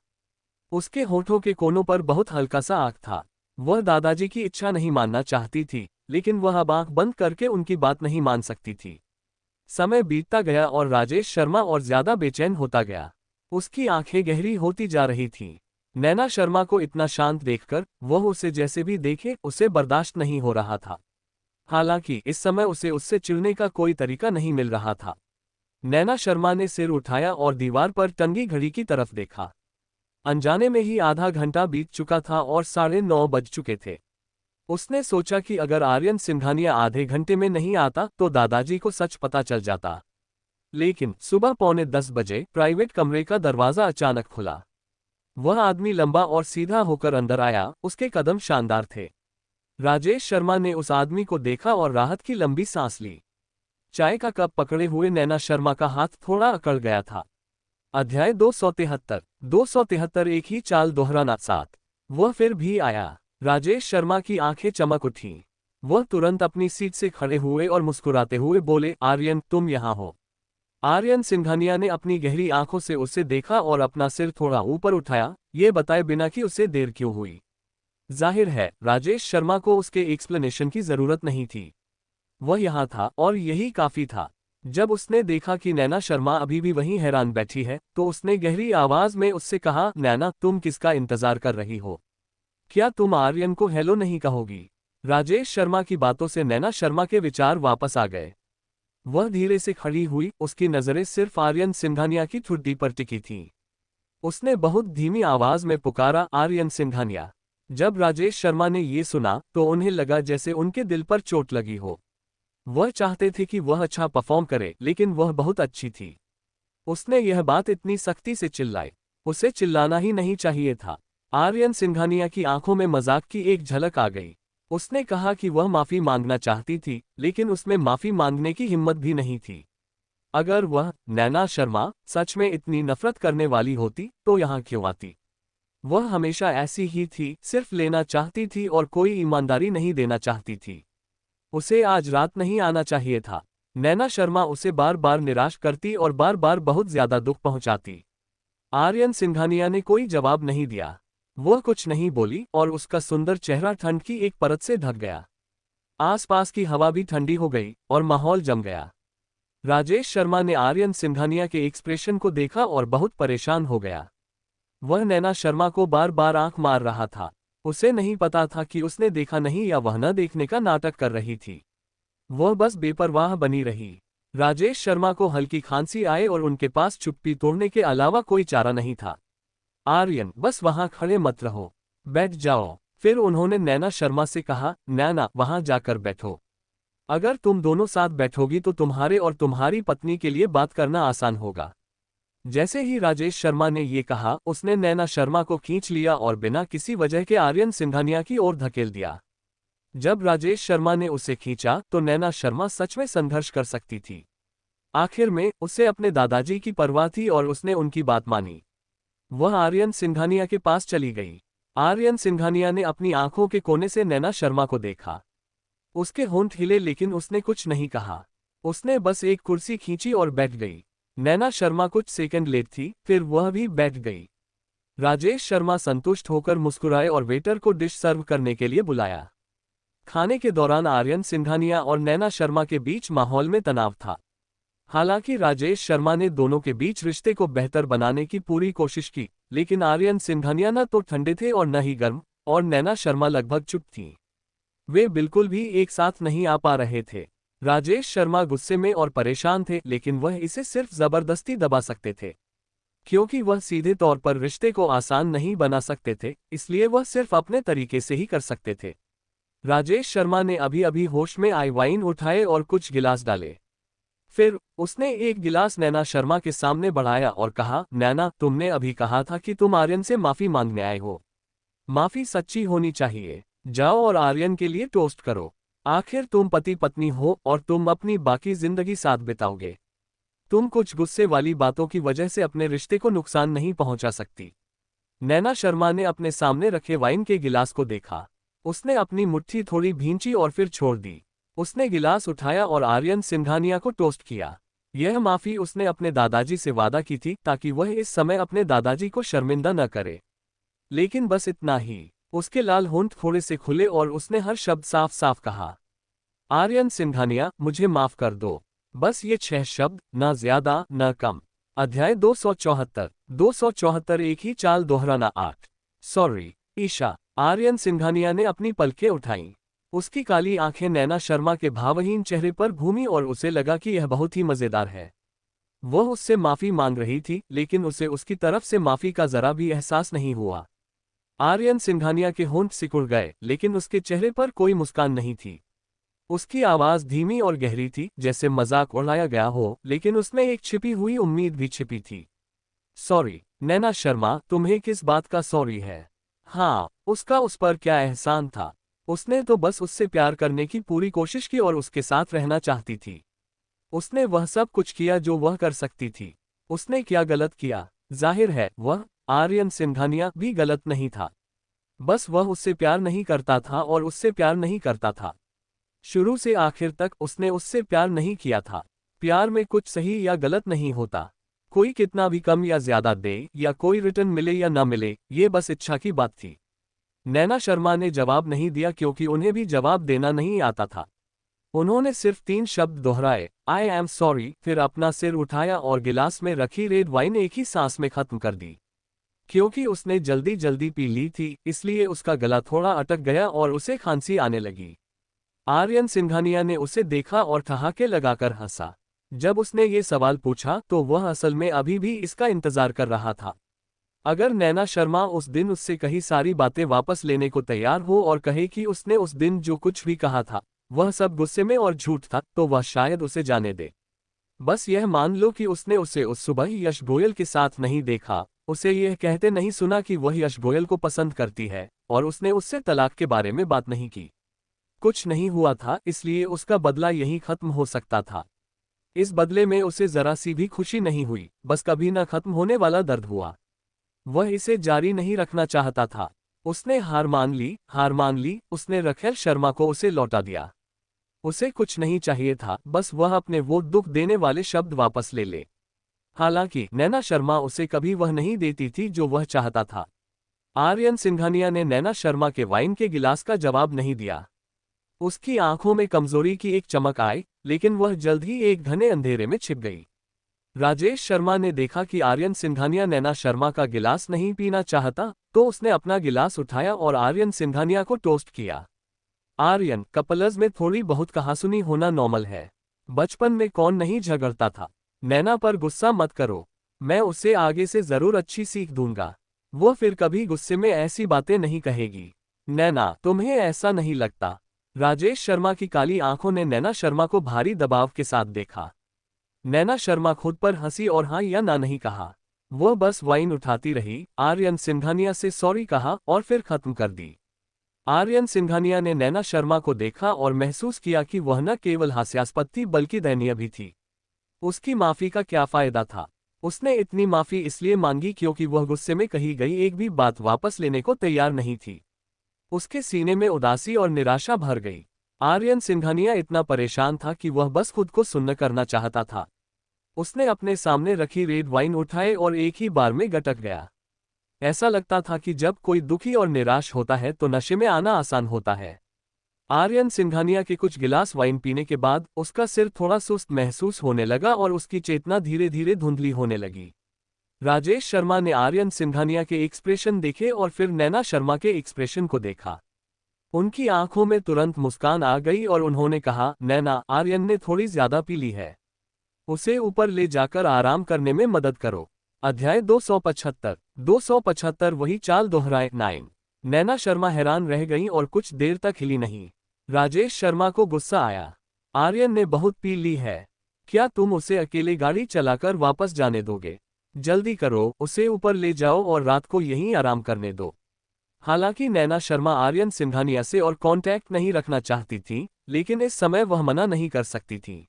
Speaker 1: उसके होठों के कोनों पर बहुत हल्का सा आग था। वह दादाजी की इच्छा नहीं मानना चाहती थी, लेकिन वह अब आंख बंद करके उनकी बात नहीं मान सकती थी। समय बीतता गया और राजेश शर्मा और ज्यादा बेचैन होता गया। उसकी आंखें गहरी होती जा रही थीं। नैना शर्मा को इतना शांत देखकर वह उसे जैसे भी देखे उसे बर्दाश्त नहीं हो रहा था। हालांकि इस समय उसे उससे चिढ़ने का कोई तरीका नहीं मिल रहा था। नैना शर्मा ने सिर उठाया और दीवार पर टंगी घड़ी की तरफ देखा। अनजाने में ही आधा घंटा बीत चुका था और 9:30 बज चुके थे। उसने सोचा कि अगर आर्यन सिंघानिया आधे घंटे में नहीं आता तो दादाजी को सच पता चल जाता। लेकिन सुबह 9:45 बजे प्राइवेट कमरे का दरवाजा अचानक खुला। वह आदमी लंबा और सीधा होकर अंदर आया, उसके कदम शानदार थे। राजेश शर्मा ने उस आदमी को देखा और राहत की लंबी सांस ली। चाय का कप पकड़े हुए नैना शर्मा का हाथ थोड़ा अकड़ गया था। अध्याय 273। 273 एक ही चाल दोहराना 7। वह फिर भी आया। राजेश शर्मा की आंखें चमक उठीं। वह तुरंत अपनी सीट से खड़े हुए और मुस्कुराते हुए बोले, आर्यन, तुम यहाँ हो। आर्यन सिंघानिया ने अपनी गहरी आंखों से उसे देखा और अपना सिर थोड़ा ऊपर उठाया, ये बताए बिना कि उसे देर क्यों हुई। जाहिर है राजेश शर्मा को उसके एक्सप्लेनेशन की जरूरत नहीं थी। वह यहाँ था और यही काफी था। जब उसने देखा कि नैना शर्मा अभी भी वहीं हैरान बैठी है तो उसने गहरी आवाज में उससे कहा, नैना तुम किसका इंतजार कर रही हो? क्या तुम आर्यन को हेलो नहीं कहोगी? राजेश शर्मा की बातों से नैना शर्मा के विचार वापस आ गए। वह धीरे से खड़ी हुई, उसकी नजरें सिर्फ आर्यन सिंघानिया की ठुड्डी पर टिकी थीं। उसने बहुत धीमी आवाज में पुकारा, आर्यन सिंघानिया। जब राजेश शर्मा ने ये सुना तो उन्हें लगा जैसे उनके दिल पर चोट लगी हो। वह चाहते थे कि वह अच्छा परफॉर्म करे, लेकिन वह बहुत अच्छी थी। उसने यह बात इतनी सख्ती से चिल्लाई। उसे चिल्लाना ही नहीं चाहिए था। आर्यन सिंघानिया की आंखों में मजाक की एक झलक आ गई। उसने कहा कि वह माफी मांगना चाहती थी, लेकिन उसमें माफी मांगने की हिम्मत भी नहीं थी। अगर वह, नैना शर्मा, सच में इतनी नफरत करने वाली होती तो यहाँ क्यों आती? वह हमेशा ऐसी ही थी, सिर्फ लेना चाहती थी और कोई ईमानदारी नहीं देना चाहती थी। उसे आज रात नहीं आना चाहिए था। नैना शर्मा उसे बार बार निराश करती और बार बार बहुत ज्यादा दुख पहुंचाती। आर्यन सिंघानिया ने कोई जवाब नहीं दिया। वह कुछ नहीं बोली और उसका सुंदर चेहरा ठंड की एक परत से ढक गया। आसपास की हवा भी ठंडी हो गई और माहौल जम गया। राजेश शर्मा ने आर्यन सिंघानिया के एक्सप्रेशन को देखा और बहुत परेशान हो गया। वह नैना शर्मा को बार बार आंख मार रहा था। उसे नहीं पता था कि उसने देखा नहीं या वह न देखने का नाटक कर रही थी। वह बस बेपरवाह बनी रही। राजेश शर्मा को हल्की खांसी आए और उनके पास चुप्पी तोड़ने के अलावा कोई चारा नहीं था। आर्यन, बस वहां खड़े मत रहो, बैठ जाओ। फिर उन्होंने नैना शर्मा से कहा, नैना वहां जाकर बैठो। अगर तुम दोनों साथ बैठोगी तो तुम्हारे और तुम्हारी पत्नी के लिए बात करना आसान होगा। जैसे ही राजेश शर्मा ने ये कहा, उसने नैना शर्मा को खींच लिया और बिना किसी वजह के आर्यन सिंघानिया की ओर धकेल दिया। जब राजेश शर्मा ने उसे खींचा तो नैना शर्मा सच में संघर्ष कर सकती थी। आखिर में उसे अपने दादाजी की परवाह थी और उसने उनकी बात मानी। वह आर्यन सिंघानिया के पास चली गई। आर्यन सिंघानिया ने अपनी आंखों के कोने से नैना शर्मा को देखा। उसके होंठ हिले लेकिन उसने कुछ नहीं कहा। उसने बस एक कुर्सी खींची और बैठ गई। नैना शर्मा कुछ सेकंड लेट थी, फिर वह भी बैठ गई। राजेश शर्मा संतुष्ट होकर मुस्कुराए और वेटर को डिश सर्व करने के लिए बुलाया। खाने के दौरान आर्यन सिंघानिया और नैना शर्मा के बीच माहौल में तनाव था। हालांकि राजेश शर्मा ने दोनों के बीच रिश्ते को बेहतर बनाने की पूरी कोशिश की, लेकिन आर्यन सिंघानिया न तो ठंडे थे और न ही गर्म, और नैना शर्मा लगभग चुप थीं। वे बिल्कुल भी एक साथ नहीं आ पा रहे थे। राजेश शर्मा गुस्से में और परेशान थे, लेकिन वह इसे सिर्फ जबरदस्ती दबा सकते थे। क्योंकि वह सीधे तौर पर रिश्ते को आसान नहीं बना सकते थे, इसलिए वह सिर्फ अपने तरीके से ही कर सकते थे। राजेश शर्मा ने अभी अभी होश में आए वाइन उठाए और कुछ गिलास डाले। फिर उसने एक गिलास नैना शर्मा के सामने बढ़ाया और कहा, नैना, तुमने अभी कहा था कि तुम आर्यन से माफी मांगने आए हो। माफी सच्ची होनी चाहिए। जाओ और आर्यन के लिए टोस्ट करो। आखिर तुम पति पत्नी हो और तुम अपनी बाकी जिंदगी साथ बिताओगे। तुम कुछ गुस्से वाली बातों की वजह से अपने रिश्ते को नुकसान नहीं पहुंचा सकती। नैना शर्मा ने अपने सामने रखे वाइन के गिलास को देखा। उसने अपनी मुट्ठी थोड़ी भींची और फिर छोड़ दी। उसने गिलास उठाया और आर्यन सिंघानिया को टोस्ट किया। यह माफी उसने अपने दादाजी से वादा की थी ताकि वह इस समय अपने दादाजी को शर्मिंदा न करे। लेकिन बस इतना ही। उसके लाल होंठ थोड़े से खुले और उसने हर शब्द साफ साफ कहा, आर्यन सिंघानिया, मुझे माफ कर दो। बस ये 6 शब्द, न ज्यादा न कम। अध्याय 274। 274 एक ही चाल दोहराना 8। सॉरी ईशा। आर्यन सिंघानिया ने अपनी पलकें उठाईं। उसकी काली आंखें नैना शर्मा के भावहीन चेहरे पर घूमी और उसे लगा कि यह बहुत ही मजेदार है। वह उससे माफी मांग रही थी, लेकिन उसे उसकी तरफ से माफी का जरा भी एहसास नहीं हुआ। आर्यन सिंघानिया के होंठ सिकुड़ गए, लेकिन उसके चेहरे पर कोई मुस्कान नहीं थी। उसकी आवाज धीमी और गहरी थी, जैसे मजाक उड़ाया गया हो, लेकिन उसमें एक छिपी हुई उम्मीद भी छिपी थी। सॉरी नैना शर्मा, तुम्हें किस बात का सॉरी है? हाँ, उसका उस पर क्या एहसान था? उसने तो बस उससे प्यार करने की पूरी कोशिश की और उसके साथ रहना चाहती थी। उसने वह सब कुछ किया जो वह कर सकती थी। उसने क्या गलत किया? जाहिर है वह, आर्यन सिंघानिया, भी गलत नहीं था। बस वह उससे प्यार नहीं करता था और उससे प्यार नहीं करता था। शुरू से आखिर तक उसने उससे प्यार नहीं किया था। प्यार में कुछ सही या गलत नहीं होता। कोई कितना भी कम या ज्यादा दे, या कोई रिटर्न मिले या ना मिले, ये बस इच्छा की बात थी। नैना शर्मा ने जवाब नहीं दिया क्योंकि उन्हें भी जवाब देना नहीं आता था। उन्होंने सिर्फ 3 शब्द दोहराए, आई एम सॉरी, फिर अपना सिर उठाया और गिलास में रखी रेड वाइन एक ही सांस में खत्म कर दी। क्योंकि उसने जल्दी जल्दी पी ली थी, इसलिए उसका गला थोड़ा अटक गया और उसे खांसी आने लगी। आर्यन सिंघानिया ने उसे देखा और ठहाके लगाकर हंसा। जब उसने ये सवाल पूछा तो वह असल में अभी भी इसका इंतजार कर रहा था। अगर नैना शर्मा उस दिन उससे कही सारी बातें वापस लेने को तैयार हो और कहे कि उसने उस दिन जो कुछ भी कहा था वह सब गुस्से में और झूठ था, तो वह शायद उसे जाने दे। बस यह मान लो कि उसने उसे उस सुबह यश गोयल के साथ नहीं देखा, उसे यह कहते नहीं सुना कि वह यश गोयल को पसंद करती है, और उसने उससे तलाक के बारे में बात नहीं की। कुछ नहीं हुआ था, इसलिए उसका बदला यहीं खत्म हो सकता था। इस बदले में उसे जरा सी भी खुशी नहीं हुई, बस कभी न खत्म होने वाला दर्द हुआ। वह इसे जारी नहीं रखना चाहता था। उसने हार मान ली, उसने रखेल शर्मा को उसे लौटा दिया। उसे कुछ नहीं चाहिए था, बस वह अपने वो दुख देने वाले शब्द वापस ले ले। हालांकि नैना शर्मा उसे कभी वह नहीं देती थी जो वह चाहता था। आर्यन सिंघानिया ने नैना शर्मा के वाइन के गिलास का जवाब नहीं दिया। उसकी आंखों में कमजोरी की एक चमक आई, लेकिन वह जल्द ही एक घने अंधेरे में छिप गई। राजेश शर्मा ने देखा कि आर्यन सिंघानिया नैना शर्मा का गिलास नहीं पीना चाहता, तो उसने अपना गिलास उठाया और आर्यन सिंघानिया को टोस्ट किया। आर्यन, कपल्स में थोड़ी बहुत कहासुनी होना नॉर्मल है। बचपन में कौन नहीं झगड़ता था। नैना पर गुस्सा मत करो, मैं उसे आगे से जरूर अच्छी सीख दूंगा। वो फिर कभी गुस्से में ऐसी बातें नहीं कहेगी। नैना, तुम्हें ऐसा नहीं लगता? राजेश शर्मा की काली आंखों ने नैना शर्मा को भारी दबाव के साथ देखा। नैना शर्मा खुद पर हंसी और हाँ या ना नहीं कहा। वह बस वाइन उठाती रही, आर्यन सिंघानिया से सॉरी कहा और फिर खत्म कर दी। आर्यन सिंघानिया ने नैना शर्मा को देखा और महसूस किया कि वह न केवल हास्यास्पद थी बल्कि दयनीय भी थी। उसकी माफी का क्या फायदा था? उसने इतनी माफी इसलिए मांगी क्योंकि वह गुस्से में कही गई एक भी बात वापस लेने को तैयार नहीं थी। उसके सीने में उदासी और निराशा भर गई। आर्यन सिंघानिया इतना परेशान था कि वह बस खुद को सुन्न करना चाहता था। उसने अपने सामने रखी रेड वाइन उठाए और एक ही बार में गटक गया। ऐसा लगता था कि जब कोई दुखी और निराश होता है तो नशे में आना आसान होता है। आर्यन सिंघानिया के कुछ गिलास वाइन पीने के बाद उसका सिर थोड़ा सुस्त महसूस होने लगा और उसकी चेतना धीरे धीरे धुंधली होने लगी। राजेश शर्मा ने आर्यन सिंघानिया के एक्सप्रेशन देखे और फिर नैना शर्मा के एक्सप्रेशन को देखा। उनकी आंखों में तुरंत मुस्कान आ गई और उन्होंने कहा, नैना, आर्यन ने थोड़ी ज्यादा पी ली है। उसे ऊपर ले जाकर आराम करने में मदद करो। अध्याय 275 वही चाल दोहराए 9। नैना शर्मा हैरान रह गईं और कुछ देर तक हिली नहीं। राजेश शर्मा को गुस्सा आया। आर्यन ने बहुत पी ली है। क्या तुम उसे अकेले गाड़ी चलाकर वापस जाने दोगे? जल्दी करो, उसे ऊपर ले जाओ और रात को यहीं आराम करने दो। हालांकि नैना शर्मा आर्यन सिंघानिया से और कांटेक्ट नहीं रखना चाहती थी, लेकिन इस समय वह मना नहीं कर सकती थी।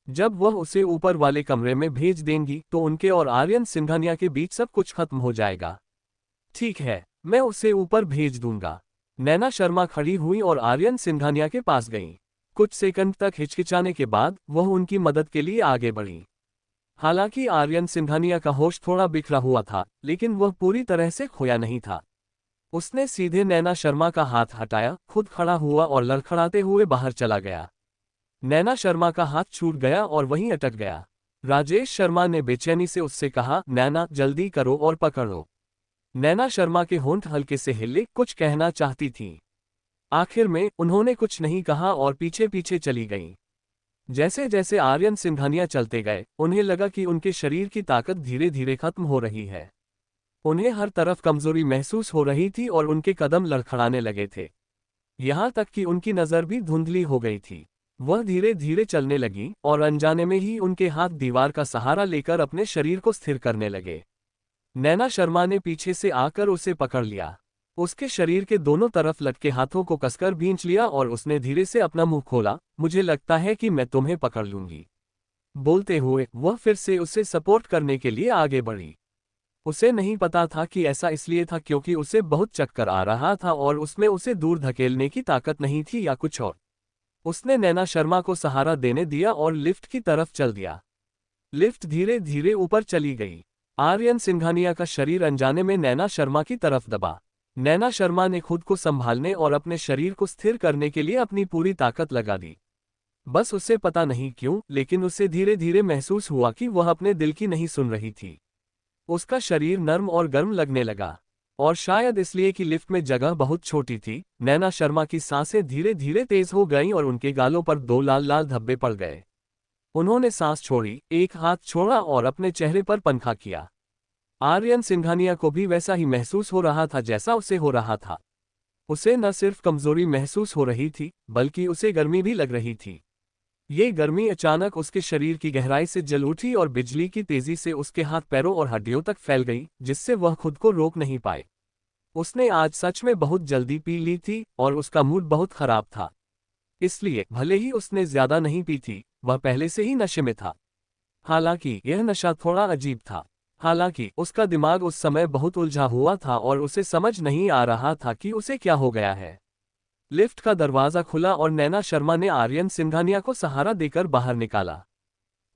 Speaker 1: जब वह उसे ऊपर वाले कमरे में भेज देंगी तो उनके और आर्यन सिंघानिया के बीच सब कुछ खत्म हो जाएगा। ठीक है, मैं उसे ऊपर भेज दूंगा। नैना शर्मा खड़ी हुई और आर्यन सिंघानिया के पास गईं। कुछ सेकंड तक हिचकिचाने के बाद वह उनकी मदद के लिए आगे बढ़ी। हालांकि आर्यन सिंघानिया का होश थोड़ा बिखरा हुआ था, लेकिन वह पूरी तरह से खोया नहीं था। उसने सीधे नैना शर्मा का हाथ हटाया, खुद खड़ा हुआ और लड़खड़ाते हुए बाहर चला गया। नैना शर्मा का हाथ छूट गया और वहीं अटक गया। राजेश शर्मा ने बेचैनी से उससे कहा, नैना, जल्दी करो और पकड़ो। नैना शर्मा के होंठ हल्के से हिले, कुछ कहना चाहती थी। आखिर में उन्होंने कुछ नहीं कहा और पीछे पीछे चली गईं। जैसे जैसे आर्यन सिंघानिया चलते गए, उन्हें लगा कि उनके शरीर की ताकत धीरे धीरे खत्म हो रही है। उन्हें हर तरफ कमजोरी महसूस हो रही थी और उनके कदम लड़खड़ाने लगे थे। यहाँ तक कि उनकी नज़र भी धुंधली हो गई थी। वह धीरे धीरे चलने लगी और अनजाने में ही उनके हाथ दीवार का सहारा लेकर अपने शरीर को स्थिर करने लगे। नैना शर्मा ने पीछे से आकर उसे पकड़ लिया। उसके शरीर के दोनों तरफ लटके हाथों को कसकर भींच लिया और उसने धीरे से अपना मुंह खोला। मुझे लगता है कि मैं तुम्हें पकड़ लूंगी। बोलते हुए वह फिर से उसे सपोर्ट करने के लिए आगे बढ़ी। उसे नहीं पता था कि ऐसा इसलिए था क्योंकि उसे बहुत चक्कर आ रहा था और उसमें उसे दूर धकेलने की ताकत नहीं थी या कुछ और। उसने नैना शर्मा को सहारा देने दिया और लिफ्ट की तरफ चल दिया। लिफ्ट धीरे धीरे ऊपर चली गई। आर्यन सिंघानिया का शरीर अनजाने में नैना शर्मा की तरफ दबा। नैना शर्मा ने खुद को संभालने और अपने शरीर को स्थिर करने के लिए अपनी पूरी ताकत लगा दी। बस उसे पता नहीं क्यों, लेकिन उसे धीरे धीरे महसूस हुआ कि वह अपने दिल की नहीं सुन रही थी। उसका शरीर नर्म और गर्म लगने लगा, और शायद इसलिए कि लिफ्ट में जगह बहुत छोटी थी, नैना शर्मा की सांसें धीरे धीरे तेज हो गईं और उनके गालों पर 2 लाल लाल धब्बे पड़ गए। उन्होंने सांस छोड़ी, एक हाथ छोड़ा और अपने चेहरे पर पंखा किया। आर्यन सिंघानिया को भी वैसा ही महसूस हो रहा था जैसा उसे हो रहा था। उसे न सिर्फ कमजोरी महसूस हो रही थी, बल्कि उसे गर्मी भी लग रही थी। ये गर्मी अचानक उसके शरीर की गहराई से जल उठी और बिजली की तेजी से उसके हाथ पैरों और हड्डियों तक फैल गई, जिससे वह खुद को रोक नहीं पाए। उसने आज सच में बहुत जल्दी पी ली थी और उसका मूड बहुत खराब था। इसलिए भले ही उसने ज्यादा नहीं पी थी, वह पहले से ही नशे में था। हालांकि यह नशा थोड़ा अजीब था। हालांकि उसका दिमाग उस समय बहुत उलझा हुआ था और उसे समझ नहीं आ रहा था कि उसे क्या हो गया है। लिफ्ट का दरवाजा खुला और नैना शर्मा ने आर्यन सिंघानिया को सहारा देकर बाहर निकाला।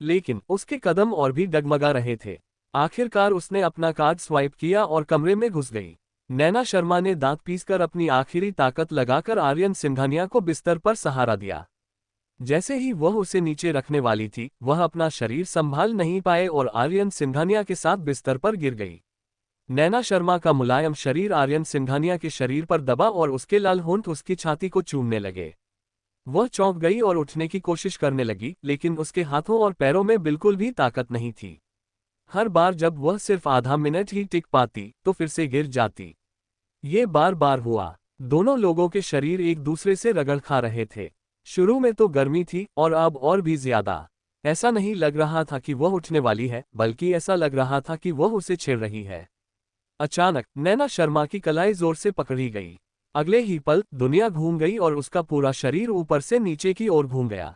Speaker 1: लेकिन उसके कदम और भी डगमगा रहे थे। आखिरकार उसने अपना कार्ड स्वाइप किया और कमरे में घुस गई। नैना शर्मा ने दांत पीसकर अपनी आखिरी ताकत लगाकर आर्यन सिंघानिया को बिस्तर पर सहारा दिया। जैसे ही वह उसे नीचे रखने वाली थी, वह अपना शरीर संभाल नहीं पाए और आर्यन सिंघानिया के साथ बिस्तर पर गिर गई। नैना शर्मा का मुलायम शरीर आर्यन सिंघानिया के शरीर पर दबा और उसके लाल होंठ उसकी छाती को चूमने लगे। वह चौंक गई और उठने की कोशिश करने लगी, लेकिन उसके हाथों और पैरों में बिल्कुल भी ताकत नहीं थी। हर बार जब वह सिर्फ आधा मिनट ही टिक पाती, तो फिर से गिर जाती। ये बार बार हुआ। दोनों लोगों के शरीर एक दूसरे से रगड़ खा रहे थे। शुरू में तो गर्मी थी और अब और भी ज्यादा। ऐसा नहीं लग रहा था कि वह उठने वाली है, बल्कि ऐसा लग रहा था कि वह उसे छेड़ रही है। अचानक नैना शर्मा की कलाई जोर से पकड़ी गई। अगले ही पल दुनिया घूम गई और उसका पूरा शरीर ऊपर से नीचे की ओर घूम गया।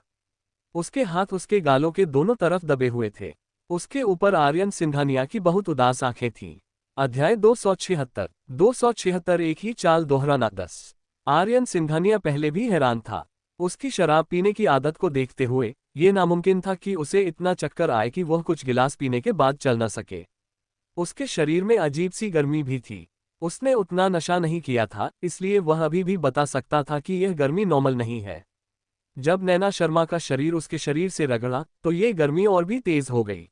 Speaker 1: उसके हाथ उसके गालों के दोनों तरफ दबे हुए थे। उसके ऊपर आर्यन सिंघानिया की बहुत उदास आंखें थीं। अध्याय 276। 276 एक ही चाल दोहराना 10। आर्यन सिंघानिया पहले भी हैरान था। उसकी शराब पीने की आदत को देखते हुए ये नामुमकिन था कि उसे इतना चक्कर आए कि वह कुछ गिलास पीने के बाद चल न सके। उसके शरीर में अजीब सी गर्मी भी थी। उसने उतना नशा नहीं किया था, इसलिए वह अभी भी बता सकता था कि यह गर्मी नॉर्मल नहीं है। जब नैना शर्मा का शरीर उसके शरीर से रगड़ा, तो ये गर्मी और भी तेज हो गई।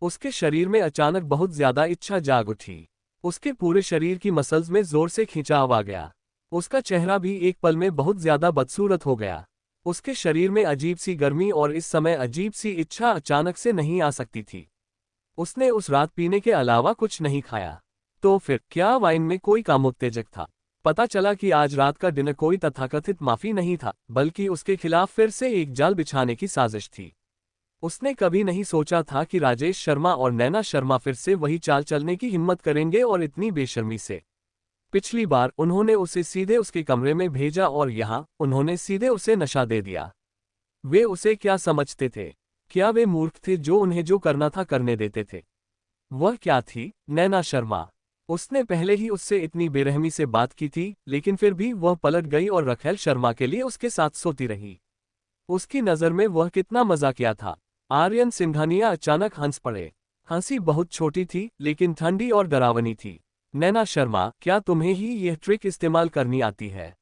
Speaker 1: उसके शरीर में अचानक बहुत ज्यादा इच्छा जाग उठी। उसके पूरे शरीर की मसल्स में जोर से खिंचाव आ गया। उसका चेहरा भी एक पल में बहुत ज्यादा बदसूरत हो गया। उसके शरीर में अजीब सी गर्मी और इस समय अजीब सी इच्छा अचानक से नहीं आ सकती थी। उसने उस रात पीने के अलावा कुछ नहीं खाया। तो फिर क्या वाइन में कोई कामोत्तेजक था? पता चला कि आज रात का डिनर कोई तथाकथित माफी नहीं था, बल्कि उसके खिलाफ फिर से एक जाल बिछाने की साजिश थी। उसने कभी नहीं सोचा था कि राजेश शर्मा और नैना शर्मा फिर से वही चाल चलने की हिम्मत करेंगे और इतनी बेशर्मी से। पिछली बार उन्होंने उसे सीधे उसके कमरे में भेजा और यहाँ उन्होंने सीधे उसे नशा दे दिया। वे उसे क्या समझते थे? क्या वे मूर्ख थे जो उन्हें जो करना था करने देते थे? वह क्या थी? नैना शर्मा। उसने पहले ही उससे इतनी बेरहमी से बात की थी, लेकिन फिर भी वह पलट गई और रखेल शर्मा के लिए उसके साथ सोती रही। उसकी नज़र में वह कितना मजाकिया था। आर्यन सिंघानिया अचानक हंस पड़े। हंसी बहुत छोटी थी, लेकिन ठंडी और डरावनी थी। नैना शर्मा, क्या तुम्हें ही यह ट्रिक इस्तेमाल करनी आती है?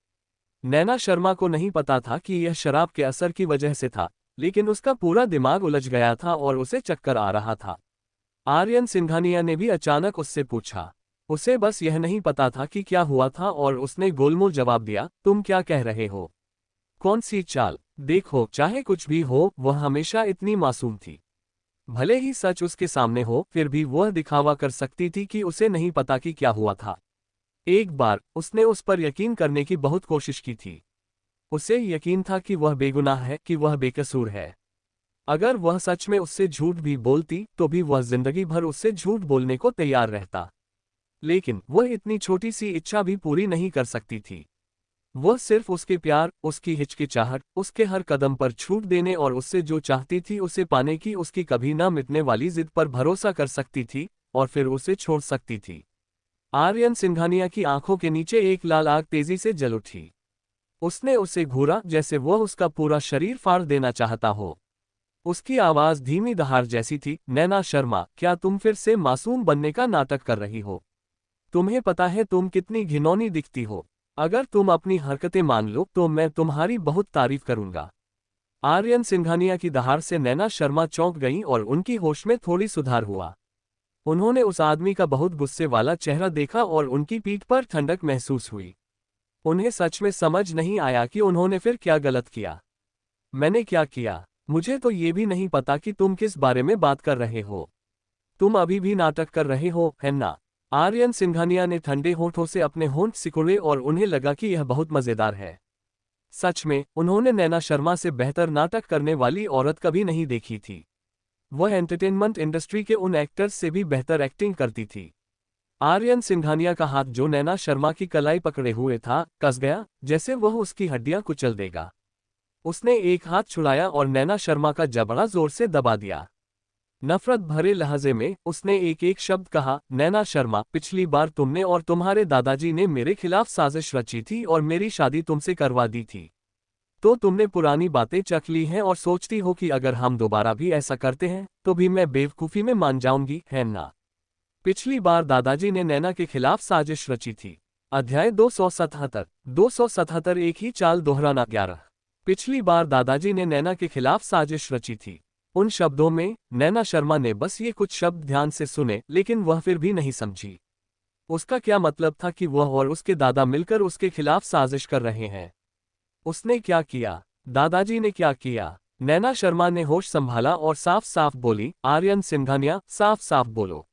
Speaker 1: नैना शर्मा को नहीं पता था कि यह शराब के असर की वजह से था, लेकिन उसका पूरा दिमाग उलझ गया था और उसे चक्कर आ रहा था। आर्यन सिंघानिया ने भी अचानक उससे पूछा। उसे बस यह नहीं पता था कि क्या हुआ था और उसने गोलमोल जवाब दिया, तुम क्या कह रहे हो? कौन सी चाल? देखो, चाहे कुछ भी हो, वह हमेशा इतनी मासूम थी। भले ही सच उसके सामने हो, फिर भी वह दिखावा कर सकती थी कि उसे नहीं पता कि क्या हुआ था। एक बार उसने उस पर यकीन करने की बहुत कोशिश की थी। उसे यकीन था कि वह बेगुनाह है, कि वह बेकसूर है। अगर वह सच में उससे झूठ भी बोलती, तो भी वह जिंदगी भर उससे झूठ बोलने को तैयार रहता। लेकिन वह इतनी छोटी सी इच्छा भी पूरी नहीं कर सकती थी। वह सिर्फ उसके प्यार, उसकी हिचकिचाहट, उसके हर कदम पर छूट देने और उससे जो चाहती थी उसे पाने की उसकी कभी न मिटने वाली जिद पर भरोसा कर सकती थी, और फिर उसे छोड़ सकती थी। आर्यन सिंघानिया की आंखों के नीचे एक लाल आग तेजी से जल उठी। उसने उसे घूरा जैसे वह उसका पूरा शरीर फाड़ देना चाहता हो। उसकी आवाज धीमी दहाड़ जैसी थी, नैना शर्मा, क्या तुम फिर से मासूम बनने का नाटक कर रही हो? तुम्हें पता है तुम कितनी घिनौनी दिखती हो। अगर तुम अपनी हरकतें मान लो तो मैं तुम्हारी बहुत तारीफ करूंगा। आर्यन सिंघानिया की दहाड़ से नैना शर्मा चौंक गईं और उनकी होश में थोड़ी सुधार हुआ। उन्होंने उस आदमी का बहुत गुस्से वाला चेहरा देखा और उनकी पीठ पर ठंडक महसूस हुई। उन्हें सच में समझ नहीं आया कि उन्होंने फिर क्या गलत किया। मैंने क्या किया? मुझे तो ये भी नहीं पता कि तुम किस बारे में बात कर रहे हो। तुम अभी भी नाटक कर रहे हो, है ना? आर्यन सिंघानिया ने ठंडे होठों से अपने होंठ सिकुड़े और उन्हें लगा कि यह बहुत मजेदार है। सच में, उन्होंने नैना शर्मा से बेहतर नाटक करने वाली औरत कभी नहीं देखी थी। वह एंटरटेनमेंट इंडस्ट्री के उन एक्टर्स से भी बेहतर एक्टिंग करती थी। आर्यन सिंघानिया का हाथ जो नैना शर्मा की कलाई पकड़े हुए था, कस गया, जैसे वह उसकी हड्डियां कुचल देगा। उसने एक हाथ छुड़ाया और नैना शर्मा का जबड़ा जोर से दबा दिया। नफरत भरे लहजे में उसने एक एक शब्द कहा, नैना शर्मा, पिछली बार तुमने और तुम्हारे दादाजी ने मेरे खिलाफ साजिश रची थी और मेरी शादी तुमसे करवा दी थी। तो तुमने पुरानी बातें चख ली हैं और सोचती हो कि अगर हम दोबारा भी ऐसा करते हैं तो भी मैं बेवकूफ़ी में मान जाऊंगी, है ना? पिछली बार दादाजी ने नैना के खिलाफ साजिश रची थी। अध्याय 277। 277 एक ही चाल दोहराना 11। पिछली बार दादाजी ने नैना के खिलाफ साजिश रची थी। उन शब्दों में नैना शर्मा ने बस ये कुछ शब्द ध्यान से सुने, लेकिन वह फिर भी नहीं समझी। उसका क्या मतलब था कि वह और उसके दादा मिलकर उसके खिलाफ साजिश कर रहे हैं? उसने क्या किया? दादाजी ने क्या किया? नैना शर्मा ने होश संभाला और साफ साफ बोली, आर्यन सिंघानिया, साफ साफ बोलो।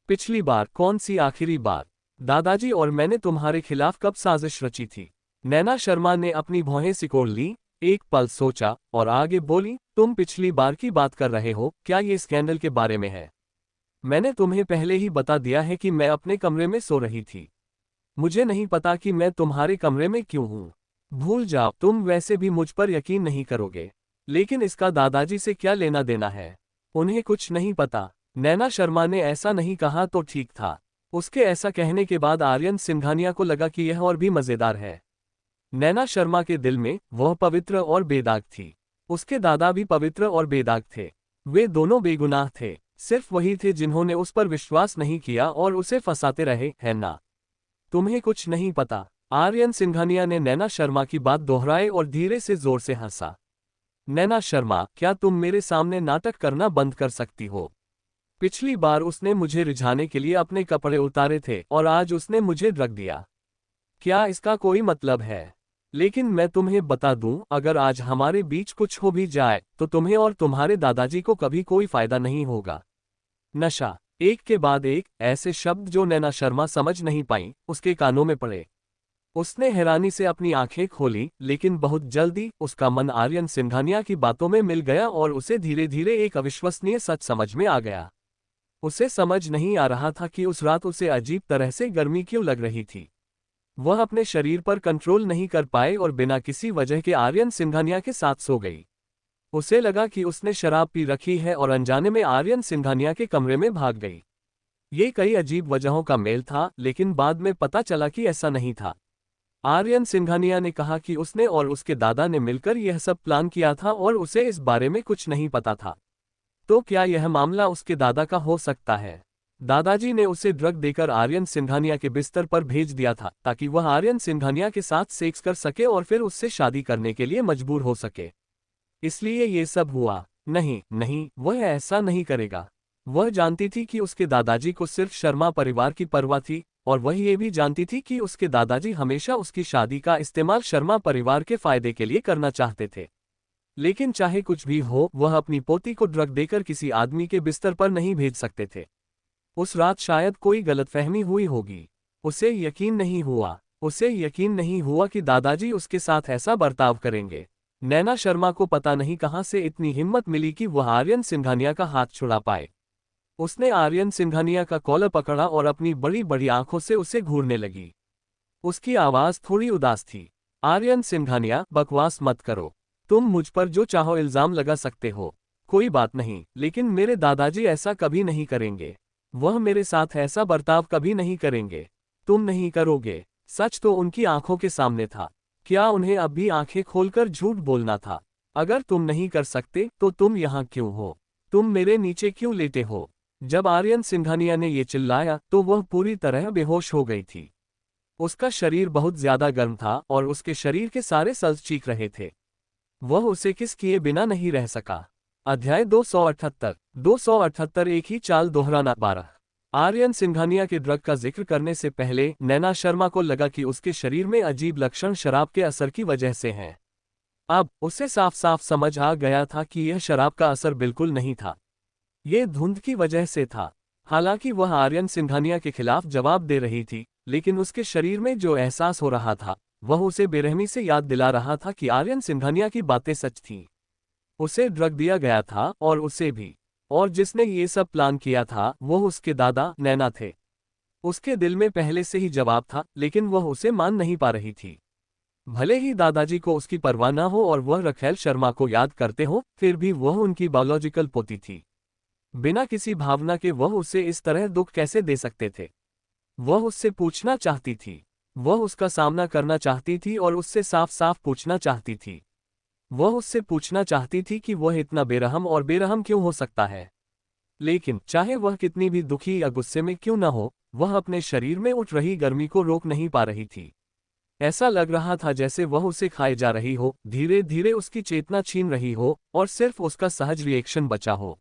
Speaker 1: पिछली बार? कौन सी आखिरी बार? दादाजी और मैंने तुम्हारे खिलाफ कब साजिश रची थी? नैना शर्मा ने अपनी भौहें सिकोड़ ली, एक पल सोचा और आगे बोली, तुम पिछली बार की बात कर रहे हो? क्या ये स्कैंडल के बारे में है? मैंने तुम्हें पहले ही बता दिया है कि मैं अपने कमरे में सो रही थी। मुझे नहीं पता कि मैं तुम्हारे कमरे में क्यों हूँ। भूल जाओ, तुम वैसे भी मुझ पर यकीन नहीं करोगे। लेकिन इसका दादाजी से क्या लेना देना है? उन्हें कुछ नहीं पता। नैना शर्मा ने ऐसा नहीं कहा तो ठीक था। उसके ऐसा कहने के बाद आर्यन सिंघानिया को लगा कि यह और भी मजेदार है। नैना शर्मा के दिल में वह पवित्र और बेदाग थी। उसके दादा भी पवित्र और बेदाग थे। वे दोनों बेगुनाह थे। सिर्फ वही थे जिन्होंने उस पर विश्वास नहीं किया और उसे फंसाते रहे, है ना? तुम्हें कुछ नहीं पता। आर्यन सिंघानिया ने नैना शर्मा की बात दोहराई और धीरे से जोर से हंसा। नैना शर्मा, क्या तुम मेरे सामने नाटक करना बंद कर सकती हो? पिछली बार उसने मुझे रिझाने के लिए अपने कपड़े उतारे थे और आज उसने मुझे रख दिया। क्या इसका कोई मतलब है? लेकिन मैं तुम्हें बता दूं, अगर आज हमारे बीच कुछ हो भी जाए तो तुम्हें और तुम्हारे दादाजी को कभी कोई फायदा नहीं होगा। नशा। एक के बाद एक ऐसे शब्द जो नैना शर्मा समझ नहीं पाई, उसके कानों में पड़े। उसने हैरानी से अपनी आंखें खोली, लेकिन बहुत जल्दी उसका मन आर्यन सिंघानिया की बातों में मिल गया और उसे धीरे धीरे एक अविश्वसनीय सच समझ में आ गया। उसे समझ नहीं आ रहा था कि उस रात उसे अजीब तरह से गर्मी क्यों लग रही थी। वह अपने शरीर पर कंट्रोल नहीं कर पाए और बिना किसी वजह के आर्यन सिंघानिया के साथ सो गई। उसे लगा कि उसने शराब पी रखी है और अनजाने में आर्यन सिंघानिया के कमरे में भाग गई। ये कई अजीब वजहों का मेल था, लेकिन बाद में पता चला कि ऐसा नहीं था। आर्यन सिंघानिया ने कहा कि उसने और उसके दादा ने मिलकर यह सब प्लान किया था और उसे इस बारे में कुछ नहीं पता था। तो क्या यह मामला उसके दादा का हो सकता है? दादाजी ने उसे ड्रग देकर आर्यन सिंघानिया के बिस्तर पर भेज दिया था ताकि वह आर्यन सिंघानिया के साथ सेक्स कर सके और फिर उससे शादी करने के लिए मजबूर हो सके। इसलिए ये सब हुआ। नहीं नहीं, वह ऐसा नहीं करेगा। वह जानती थी कि उसके दादाजी को सिर्फ शर्मा परिवार की परवाह थी, और वह ये भी जानती थी कि उसके दादाजी हमेशा उसकी शादी का इस्तेमाल शर्मा परिवार के फायदे के लिए करना चाहते थे। लेकिन चाहे कुछ भी हो, वह अपनी पोती को ड्रग देकर किसी आदमी के बिस्तर पर नहीं भेज सकते थे। उस रात शायद कोई गलतफहमी हुई होगी। उसे यकीन नहीं हुआ। उसे यकीन नहीं हुआ कि दादाजी उसके साथ ऐसा बर्ताव करेंगे। नैना शर्मा को पता नहीं कहां से इतनी हिम्मत मिली कि वह आर्यन सिंघानिया का हाथ छुड़ा पाए। उसने आर्यन सिंघानिया का कॉलर पकड़ा और अपनी बड़ी बड़ी आंखों से उसे घूरने लगी। उसकी आवाज थोड़ी उदास थी। आर्यन सिंघानिया, बकवास मत करो। तुम मुझ पर जो चाहो इल्जाम लगा सकते हो। कोई बात नहीं, लेकिन मेरे दादाजी ऐसा कभी नहीं करेंगे। वह मेरे साथ ऐसा बर्ताव कभी नहीं करेंगे। तुम नहीं करोगे। सच तो उनकी आंखों के सामने था। क्या उन्हें अब भी आंखें खोलकर झूठ बोलना था? अगर तुम नहीं कर सकते तो तुम यहाँ क्यों हो? तुम मेरे नीचे क्यों लेटे हो? जब आर्यन सिंघानिया ने ये चिल्लाया तो वह पूरी तरह बेहोश हो गई थी। उसका शरीर बहुत ज्यादा गर्म था और उसके शरीर के सारे सेल्स चीख रहे थे। वह उसे किस किए बिना नहीं रह सका। अध्याय 278। 278 एक ही चाल दोहराना 12। आर्यन सिंघानिया के ड्रग का जिक्र करने से पहले नैना शर्मा को लगा कि उसके शरीर में अजीब लक्षण शराब के असर की वजह से हैं। अब उसे साफ साफ समझ आ गया था कि यह शराब का असर बिल्कुल नहीं था, ये धुंध की वजह से था। हालांकि वह आर्यन सिंघानिया के खिलाफ जवाब दे रही थी, लेकिन उसके शरीर में जो एहसास हो रहा था वह उसे बेरहमी से याद दिला रहा था कि आर्यन सिंघानिया की बातें सच थीं। उसे ड्रग दिया गया था और उसे भी, और जिसने ये सब प्लान किया था वह उसके दादा नैना थे। उसके दिल में पहले से ही जवाब था, लेकिन वह उसे मान नहीं पा रही थी। भले ही दादाजी को उसकी परवाह न हो और वह रखेल शर्मा को याद करते हो, फिर भी वह उनकी बायोलॉजिकल पोती थी। बिना किसी भावना के वह उसे इस तरह दुख कैसे दे सकते थे। वह उससे पूछना चाहती थी, वह उसका सामना करना चाहती थी और उससे साफ साफ पूछना चाहती थी। वह उससे पूछना चाहती थी कि वह इतना बेरहम और बेरहम क्यों हो सकता है। लेकिन चाहे वह कितनी भी दुखी या गुस्से में क्यों न हो, वह अपने शरीर में उठ रही गर्मी को रोक नहीं पा रही थी। ऐसा लग रहा था जैसे वह उसे खाए जा रही हो, धीरे धीरे उसकी चेतना छीन रही हो और सिर्फ उसका सहज रिएक्शन बचा हो।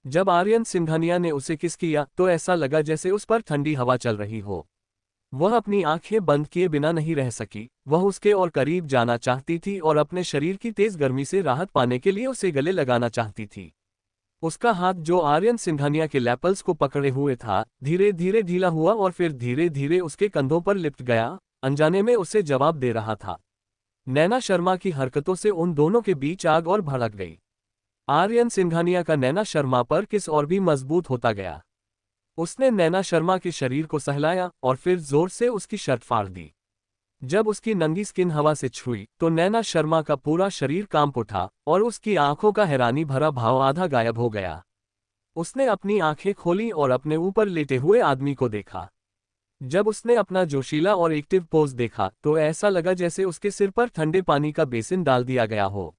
Speaker 1: जब आर्यन सिंघानिया ने उसे किस किया तो ऐसा लगा जैसे उस पर ठंडी हवा चल रही हो। वह अपनी आंखें बंद किए बिना नहीं रह सकी। वह उसके और करीब जाना चाहती थी और अपने शरीर की तेज गर्मी से राहत पाने के लिए उसे गले लगाना चाहती थी। उसका हाथ जो आर्यन सिंघानिया के लैपल्स को पकड़े हुए था, धीरे धीरे ढीला हुआ और फिर धीरे धीरे उसके कंधों पर लिपट गया, अनजाने में उसे जवाब दे रहा था। नैना शर्मा की हरकतों से उन दोनों के बीच आग और भड़क गई। आर्यन सिंघानिया का नैना शर्मा पर किस और भी मजबूत होता गया। उसने नैना शर्मा के शरीर को सहलाया और फिर जोर से उसकी शर्ट फाड़ दी। जब उसकी नंगी स्किन हवा से छुई तो नैना शर्मा का पूरा शरीर कांप उठा और उसकी आंखों का हैरानी भरा भाव आधा गायब हो गया। उसने अपनी आंखें खोली और अपने ऊपर लेटे हुए आदमी को देखा। जब उसने अपना जोशीला और एक्टिव पोज देखा तो ऐसा लगा जैसे उसके सिर पर ठंडे पानी का बेसिन डाल दिया गया हो।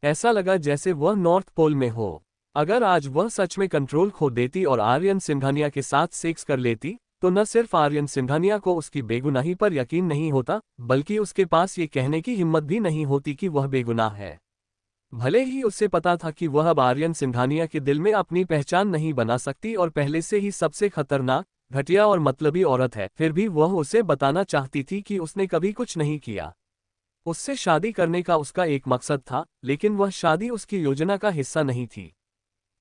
Speaker 1: ऐसा लगा जैसे वह नॉर्थ पोल में हो। अगर आज वह सच में कंट्रोल खो देती और आर्यन सिंघानिया के साथ सेक्स कर लेती, तो न सिर्फ आर्यन सिंघानिया को उसकी बेगुनाही पर यकीन नहीं होता, बल्कि उसके पास ये कहने की हिम्मत भी नहीं होती कि वह बेगुनाह है। भले ही उसे पता था कि वह अब आर्यन सिंघानिया के दिल में अपनी पहचान नहीं बना सकती और पहले से ही सबसे खतरनाक, घटिया और मतलबी औरत है, फिर भी वह उसे बताना चाहती थी कि उसने कभी कुछ नहीं किया। उससे शादी करने का उसका एक मकसद था, लेकिन वह शादी उसकी योजना का हिस्सा नहीं थी।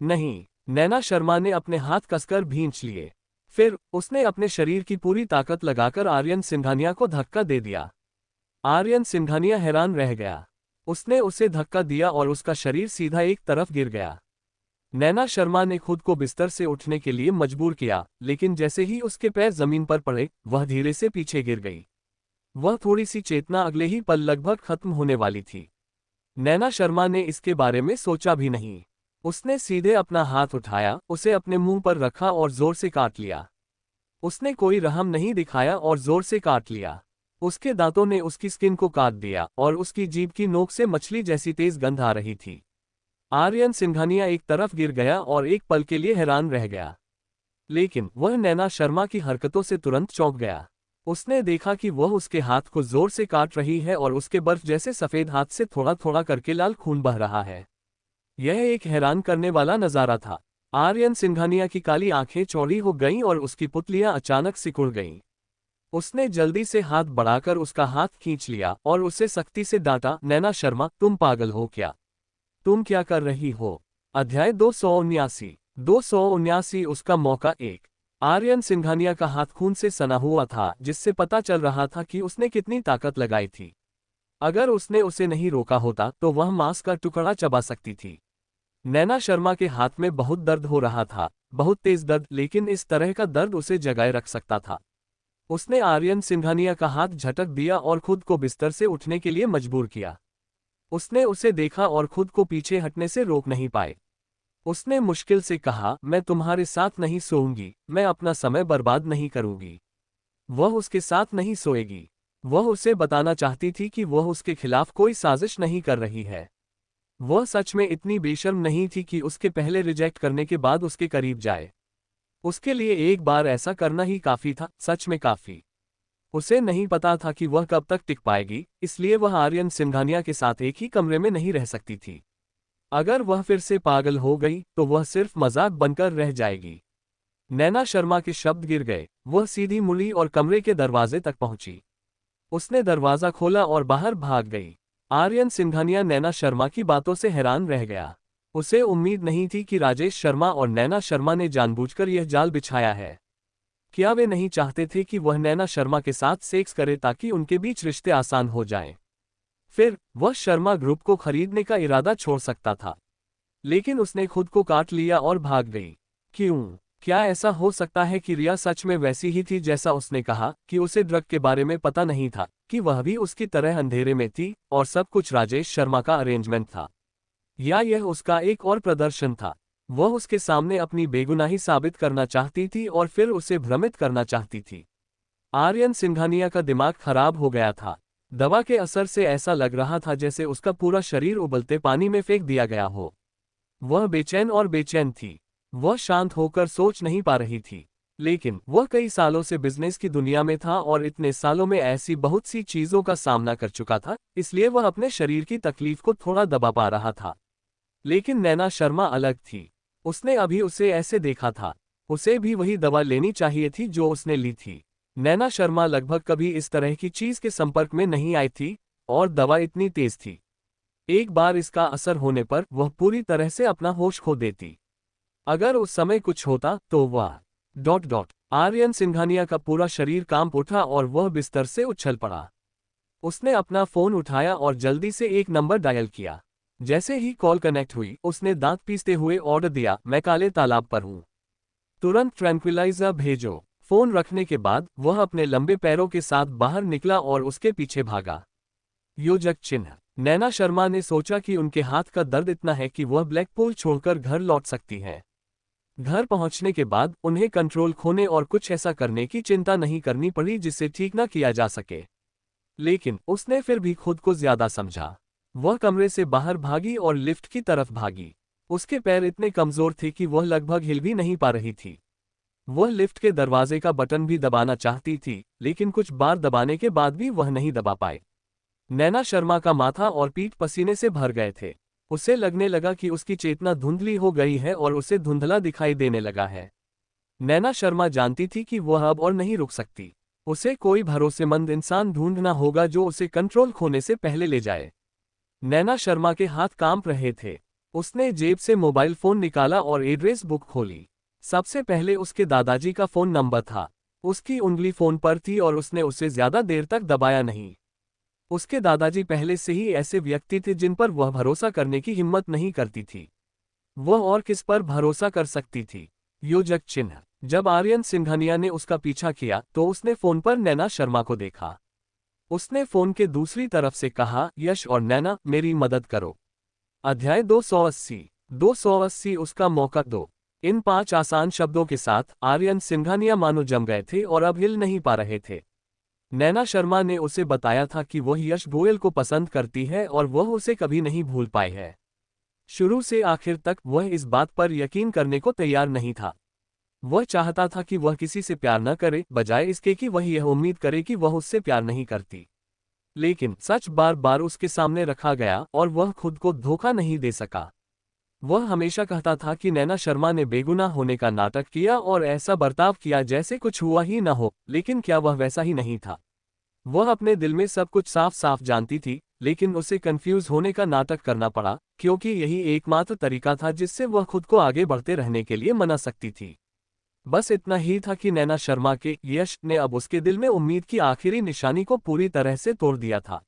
Speaker 1: नहीं, नैना शर्मा ने अपने हाथ कसकर भींच लिए। फिर उसने अपने शरीर की पूरी ताकत लगाकर आर्यन सिंघानिया को धक्का दे दिया। आर्यन सिंघानिया हैरान रह गया। उसने उसे धक्का दिया और उसका शरीर सीधा एक तरफ गिर गया। नैना शर्मा ने खुद को बिस्तर से उठने के लिए मजबूर किया, लेकिन जैसे ही उसके पैर जमीन पर पड़े वह धीरे से पीछे गिर गई। वह थोड़ी सी चेतना अगले ही पल लगभग खत्म होने वाली थी। नैना शर्मा ने इसके बारे में सोचा भी नहीं। उसने सीधे अपना हाथ उठाया, उसे अपने मुंह पर रखा और जोर से काट लिया। उसने कोई रहम नहीं दिखाया और जोर से काट लिया। उसके दांतों ने उसकी स्किन को काट दिया और उसकी जीभ की नोक से मछली जैसी तेज गंध आ रही थी। आर्यन सिंघानिया एक तरफ गिर गया और एक पल के लिए हैरान रह गया। लेकिन वह नैना शर्मा की हरकतों से तुरंत चौंक गया। उसने देखा कि वह उसके हाथ को जोर से काट रही है और उसके बर्फ जैसे सफेद हाथ से थोड़ा थोड़ा करके लाल खून बह रहा है। यह एक हैरान करने वाला नजारा था। आर्यन सिंघानिया की काली आंखें चौड़ी हो गईं और उसकी पुतलियां अचानक सिकुड़ गईं। उसने जल्दी से हाथ बढ़ाकर उसका हाथ खींच लिया और उसे सख्ती से डांटा, नैना शर्मा, तुम पागल हो क्या? तुम क्या कर रही हो? अध्याय 279। 279 उसका मौका 1। आर्यन सिंघानिया का हाथ खून से सना हुआ था, जिससे पता चल रहा था कि उसने कितनी ताकत लगाई थी। अगर उसने उसे नहीं रोका होता तो वह मांस का टुकड़ा चबा सकती थी। नैना शर्मा के हाथ में बहुत दर्द हो रहा था, बहुत तेज दर्द, लेकिन इस तरह का दर्द उसे जगाए रख सकता था। उसने आर्यन सिंघानिया का हाथ झटक दिया और खुद को बिस्तर से उठने के लिए मजबूर किया। उसने उसे देखा और खुद को पीछे हटने से रोक नहीं पाए। उसने मुश्किल से कहा, मैं तुम्हारे साथ नहीं सोऊंगी, मैं अपना समय बर्बाद नहीं करूंगी। वह उसके साथ नहीं सोएगी। वह उसे बताना चाहती थी कि वह उसके खिलाफ कोई साजिश नहीं कर रही है। वह सच में इतनी बेशर्म नहीं थी कि उसके पहले रिजेक्ट करने के बाद उसके करीब जाए। उसके लिए एक बार ऐसा करना ही काफी था, सच में काफी। उसे नहीं पता था कि वह कब तक टिक पाएगी, इसलिए वह आर्यन सिंघानिया के साथ एक ही कमरे में नहीं रह सकती थी। अगर वह फिर से पागल हो गई तो वह सिर्फ मजाक बनकर रह जाएगी। नैना शर्मा के शब्द गिर गए। वह सीधी मुड़ी और कमरे के दरवाजे तक पहुंची। उसने दरवाजा खोला और बाहर भाग गई। आर्यन सिंघानिया नैना शर्मा की बातों से हैरान रह गया। उसे उम्मीद नहीं थी कि राजेश शर्मा और नैना शर्मा ने जानबूझकर यह जाल बिछाया है। क्या वे नहीं चाहते थे कि वह नैना शर्मा के साथ सेक्स करे ताकि उनके बीच रिश्ते आसान हो जाएं? फिर वह शर्मा ग्रुप को खरीदने का इरादा छोड़ सकता था, लेकिन उसने खुद को काट लिया और भाग गई। क्यों? क्या ऐसा हो सकता है कि रिया सच में वैसी ही थी जैसा उसने कहा, कि उसे ड्रग के बारे में पता नहीं था, कि वह भी उसकी तरह अंधेरे में थी और सब कुछ राजेश शर्मा का अरेंजमेंट था? या यह उसका एक और प्रदर्शन था? वह उसके सामने अपनी बेगुनाही साबित करना चाहती थी और फिर उसे भ्रमित करना चाहती थी। आर्यन सिंघानिया का दिमाग खराब हो गया था। दवा के असर से ऐसा लग रहा था जैसे उसका पूरा शरीर उबलते पानी में फेंक दिया गया हो। वह बेचैन और बेचैन थी। वह शांत होकर सोच नहीं पा रही थी। लेकिन वह कई सालों से बिजनेस की दुनिया में था और इतने सालों में ऐसी बहुत सी चीजों का सामना कर चुका था, इसलिए वह अपने शरीर की तकलीफ को थोड़ा दबा पा रहा था। लेकिन नैना शर्मा अलग थी। उसने अभी उसे ऐसे देखा था। उसे भी वही दवा लेनी चाहिए थी जो उसने ली थी। नैना शर्मा लगभग कभी इस तरह की चीज के संपर्क में नहीं आई थी, और दवा इतनी तेज थी। एक बार इसका असर होने पर वह पूरी तरह से अपना होश खो देती। अगर उस समय कुछ होता तो वह आर्यन सिंघानिया का पूरा शरीर कांप उठा और वह बिस्तर से उछल पड़ा। उसने अपना फोन उठाया और जल्दी से एक नंबर डायल किया। जैसे ही कॉल कनेक्ट हुई, उसने दांत पीसते हुए ऑर्डर दिया, मैं काले तालाब पर हूं, तुरंत ट्रैंक्विलाइजर भेजो। फोन रखने के बाद वह अपने लंबे पैरों के साथ बाहर निकला और उसके पीछे भागा। योजक चिन्ह। नैना शर्मा ने सोचा कि उनके हाथ का दर्द इतना है कि वह ब्लैकपूल छोड़कर घर लौट सकती है। घर पहुंचने के बाद उन्हें कंट्रोल खोने और कुछ ऐसा करने की चिंता नहीं करनी पड़ी जिससे ठीक न किया जा सके। लेकिन उसने फिर भी खुद को ज्यादा समझा। वह कमरे से बाहर भागी और लिफ्ट की तरफ भागी। उसके पैर इतने कमजोर थे कि वह लगभग हिल भी नहीं पा रही थी। वह लिफ्ट के दरवाजे का बटन भी दबाना चाहती थी, लेकिन कुछ बार दबाने के बाद भी वह नहीं दबा पाए। नैना शर्मा का माथा और पीठ पसीने से भर गए थे। उसे लगने लगा कि उसकी चेतना धुंधली हो गई है और उसे धुंधला दिखाई देने लगा है। नैना शर्मा जानती थी कि वह अब और नहीं रुक सकती। उसे कोई भरोसेमंद इंसान ढूंढना होगा जो उसे कंट्रोल खोने से पहले ले जाए। नैना शर्मा के हाथ कांप रहे थे। उसने जेब से मोबाइल फोन निकाला और एड्रेस बुक खोली। सबसे पहले उसके दादाजी का फोन नंबर था। उसकी उंगली फोन पर थी और उसने उसे ज्यादा देर तक दबाया नहीं। उसके दादाजी पहले से ही ऐसे व्यक्ति थे जिन पर वह भरोसा करने की हिम्मत नहीं करती थी। वह और किस पर भरोसा कर सकती थी? योजक चिन्ह। जब आर्यन सिंघानिया ने उसका पीछा किया तो उसने फोन पर नैना शर्मा को देखा। उसने फोन के दूसरी तरफ से कहा, यश और नैना, मेरी मदद करो। अध्याय 280 उसका मौका दो। इन 5 आसान शब्दों के साथ आर्यन सिंघानिया मानो जम गए थे और अब हिल नहीं पा रहे थे। नैना शर्मा ने उसे बताया था कि वह यश गोयल को पसंद करती है और वह उसे कभी नहीं भूल पाई है। शुरू से आखिर तक वह इस बात पर यकीन करने को तैयार नहीं था। वह चाहता था कि वह किसी से प्यार न करे, बजाय इसके कि वह यह उम्मीद करे कि वह उससे प्यार नहीं करती। लेकिन सच बार बार उसके सामने रखा गया और वह खुद को धोखा नहीं दे सका। वह हमेशा कहता था कि नैना शर्मा ने बेगुनाह होने का नाटक किया और ऐसा बर्ताव किया जैसे कुछ हुआ ही न हो, लेकिन क्या वह वैसा ही नहीं था? वह अपने दिल में सब कुछ साफ साफ जानती थी, लेकिन उसे कंफ्यूज होने का नाटक करना पड़ा, क्योंकि यही एकमात्र तरीका था जिससे वह खुद को आगे बढ़ते रहने के लिए मना सकती थी। बस इतना ही था कि नैना शर्मा के यश ने अब उसके दिल में उम्मीद की आखिरी निशानी को पूरी तरह से तोड़ दिया था।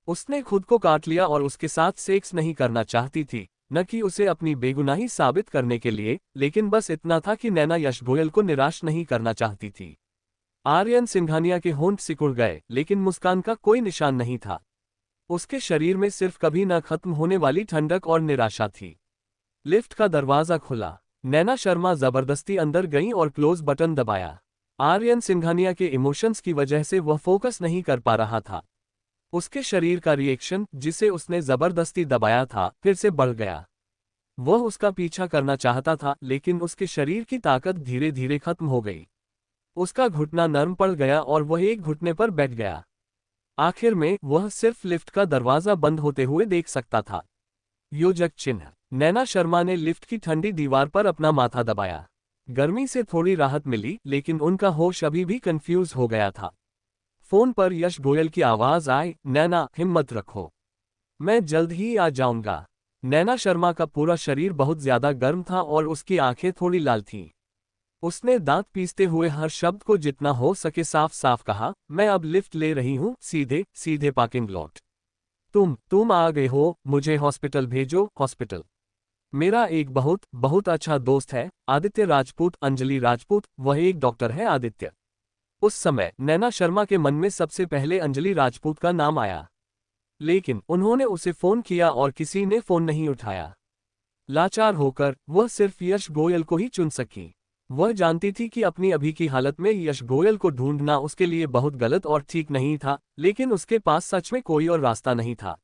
Speaker 1: उसने खुद को काट लिया और उसके साथ सेक्स नहीं करना चाहती थी, न कि उसे अपनी बेगुनाही साबित करने के लिए, लेकिन बस इतना था कि नैना यश गोयल को निराश नहीं करना चाहती थी। आर्यन सिंघानिया के होंठ सिकुड़ गए, लेकिन मुस्कान का कोई निशान नहीं था। उसके शरीर में सिर्फ कभी न खत्म होने वाली ठंडक और निराशा थी। लिफ्ट का दरवाजा खुला। नैना शर्मा जबरदस्ती अंदर गईं और क्लोज बटन दबाया। आर्यन सिंघानिया के इमोशंस की वजह से वह फोकस नहीं कर पा रहा था। उसके शरीर का रिएक्शन, जिसे उसने जबरदस्ती दबाया था, फिर से बढ़ गया। वह उसका पीछा करना चाहता था, लेकिन उसके शरीर की ताकत धीरे धीरे खत्म हो गई। उसका घुटना नर्म पड़ गया और वह एक घुटने पर बैठ गया। आखिर में वह सिर्फ लिफ्ट का दरवाजा बंद होते हुए देख सकता था। योजक चिन्ह। नैना शर्मा ने लिफ्ट की ठंडी दीवार पर अपना माथा दबाया। गर्मी से थोड़ी राहत मिली, लेकिन उनका होश अभी भी कंफ्यूज हो गया था। फोन पर यश गोयल की आवाज आई, नैना, हिम्मत रखो, मैं जल्द ही आ जाऊंगा। नैना शर्मा का पूरा शरीर बहुत ज्यादा गर्म था और उसकी आंखें थोड़ी लाल थीं। उसने दांत पीसते हुए हर शब्द को जितना हो सके साफ साफ कहा, मैं अब लिफ्ट ले रही हूं, सीधे सीधे पार्किंग लॉट। तुम आ गए हो, मुझे हॉस्पिटल भेजो, हॉस्पिटल। मेरा एक बहुत बहुत अच्छा दोस्त है, आदित्य राजपूत, अंजलि राजपूत, वह एक डॉक्टर है, आदित्य। उस समय नैना शर्मा के मन में सबसे पहले अंजलि राजपूत का नाम आया, लेकिन उन्होंने उसे फोन किया और किसी ने फोन नहीं उठाया। लाचार होकर वह सिर्फ यश गोयल को ही चुन सकी। वह जानती थी कि अपनी अभी की हालत में यश गोयल को ढूंढना उसके लिए बहुत गलत और ठीक नहीं था, लेकिन उसके पास सच में कोई और रास्ता नहीं था।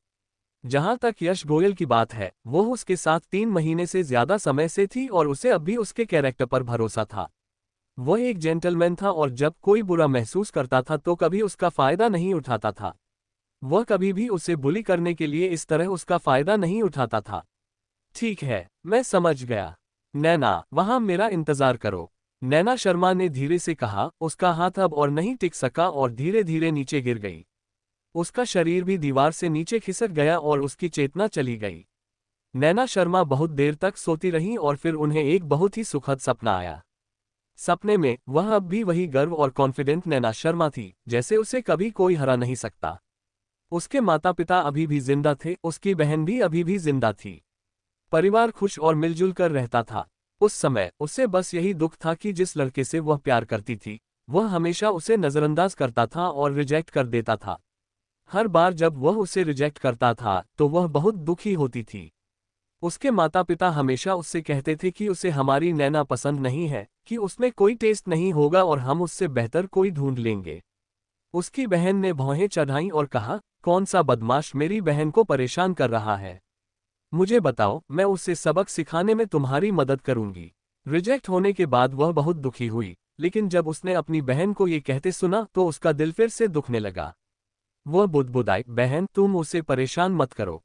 Speaker 1: जहां तक यश गोयल की बात है, वो उसके साथ 3 महीने से ज्यादा समय से थी और उसे अब भी उसके कैरेक्टर पर भरोसा था। वह एक जेंटलमैन था और जब कोई बुरा महसूस करता था तो कभी उसका फायदा नहीं उठाता था। वह कभी भी उसे बुली करने के लिए इस तरह उसका फायदा नहीं उठाता था। ठीक है, मैं समझ गया। नैना, वहां मेरा इंतजार करो। नैना शर्मा ने धीरे से कहा। उसका हाथ अब और नहीं टिक सका और धीरे धीरे नीचे गिर गई। उसका शरीर भी दीवार से नीचे खिसक गया और उसकी चेतना चली गई। नैना शर्मा बहुत देर तक सोती रहीं और फिर उन्हें एक बहुत ही सुखद सपना आया। सपने में वह अब भी वही गर्व और कॉन्फिडेंट नैना शर्मा थी, जैसे उसे कभी कोई हरा नहीं सकता। उसके माता पिता अभी भी जिंदा थे, उसकी बहन भी अभी भी जिंदा थी। परिवार खुश और मिलजुल कर रहता था। उस समय उसे बस यही दुख था कि जिस लड़के से वह प्यार करती थी, वह हमेशा उसे नजरअंदाज करता था और रिजेक्ट कर देता था। हर बार जब वह उसे रिजेक्ट करता था तो वह बहुत दुखी होती थी। उसके माता पिता हमेशा उससे कहते थे कि उसे हमारी नैना पसंद नहीं है, कि उसमें कोई टेस्ट नहीं होगा और हम उससे बेहतर कोई ढूंढ लेंगे। उसकी बहन ने भौहें चढ़ाईं और कहा, कौन सा बदमाश मेरी बहन को परेशान कर रहा है? मुझे बताओ, मैं उसे सबक सिखाने में तुम्हारी मदद करूंगी। रिजेक्ट होने के बाद वह बहुत दुखी हुई, लेकिन जब उसने अपनी बहन को ये कहते सुना तो उसका दिल फिर से दुखने लगा। वह बुदबुदाई, बहन तुम उसे परेशान मत करो।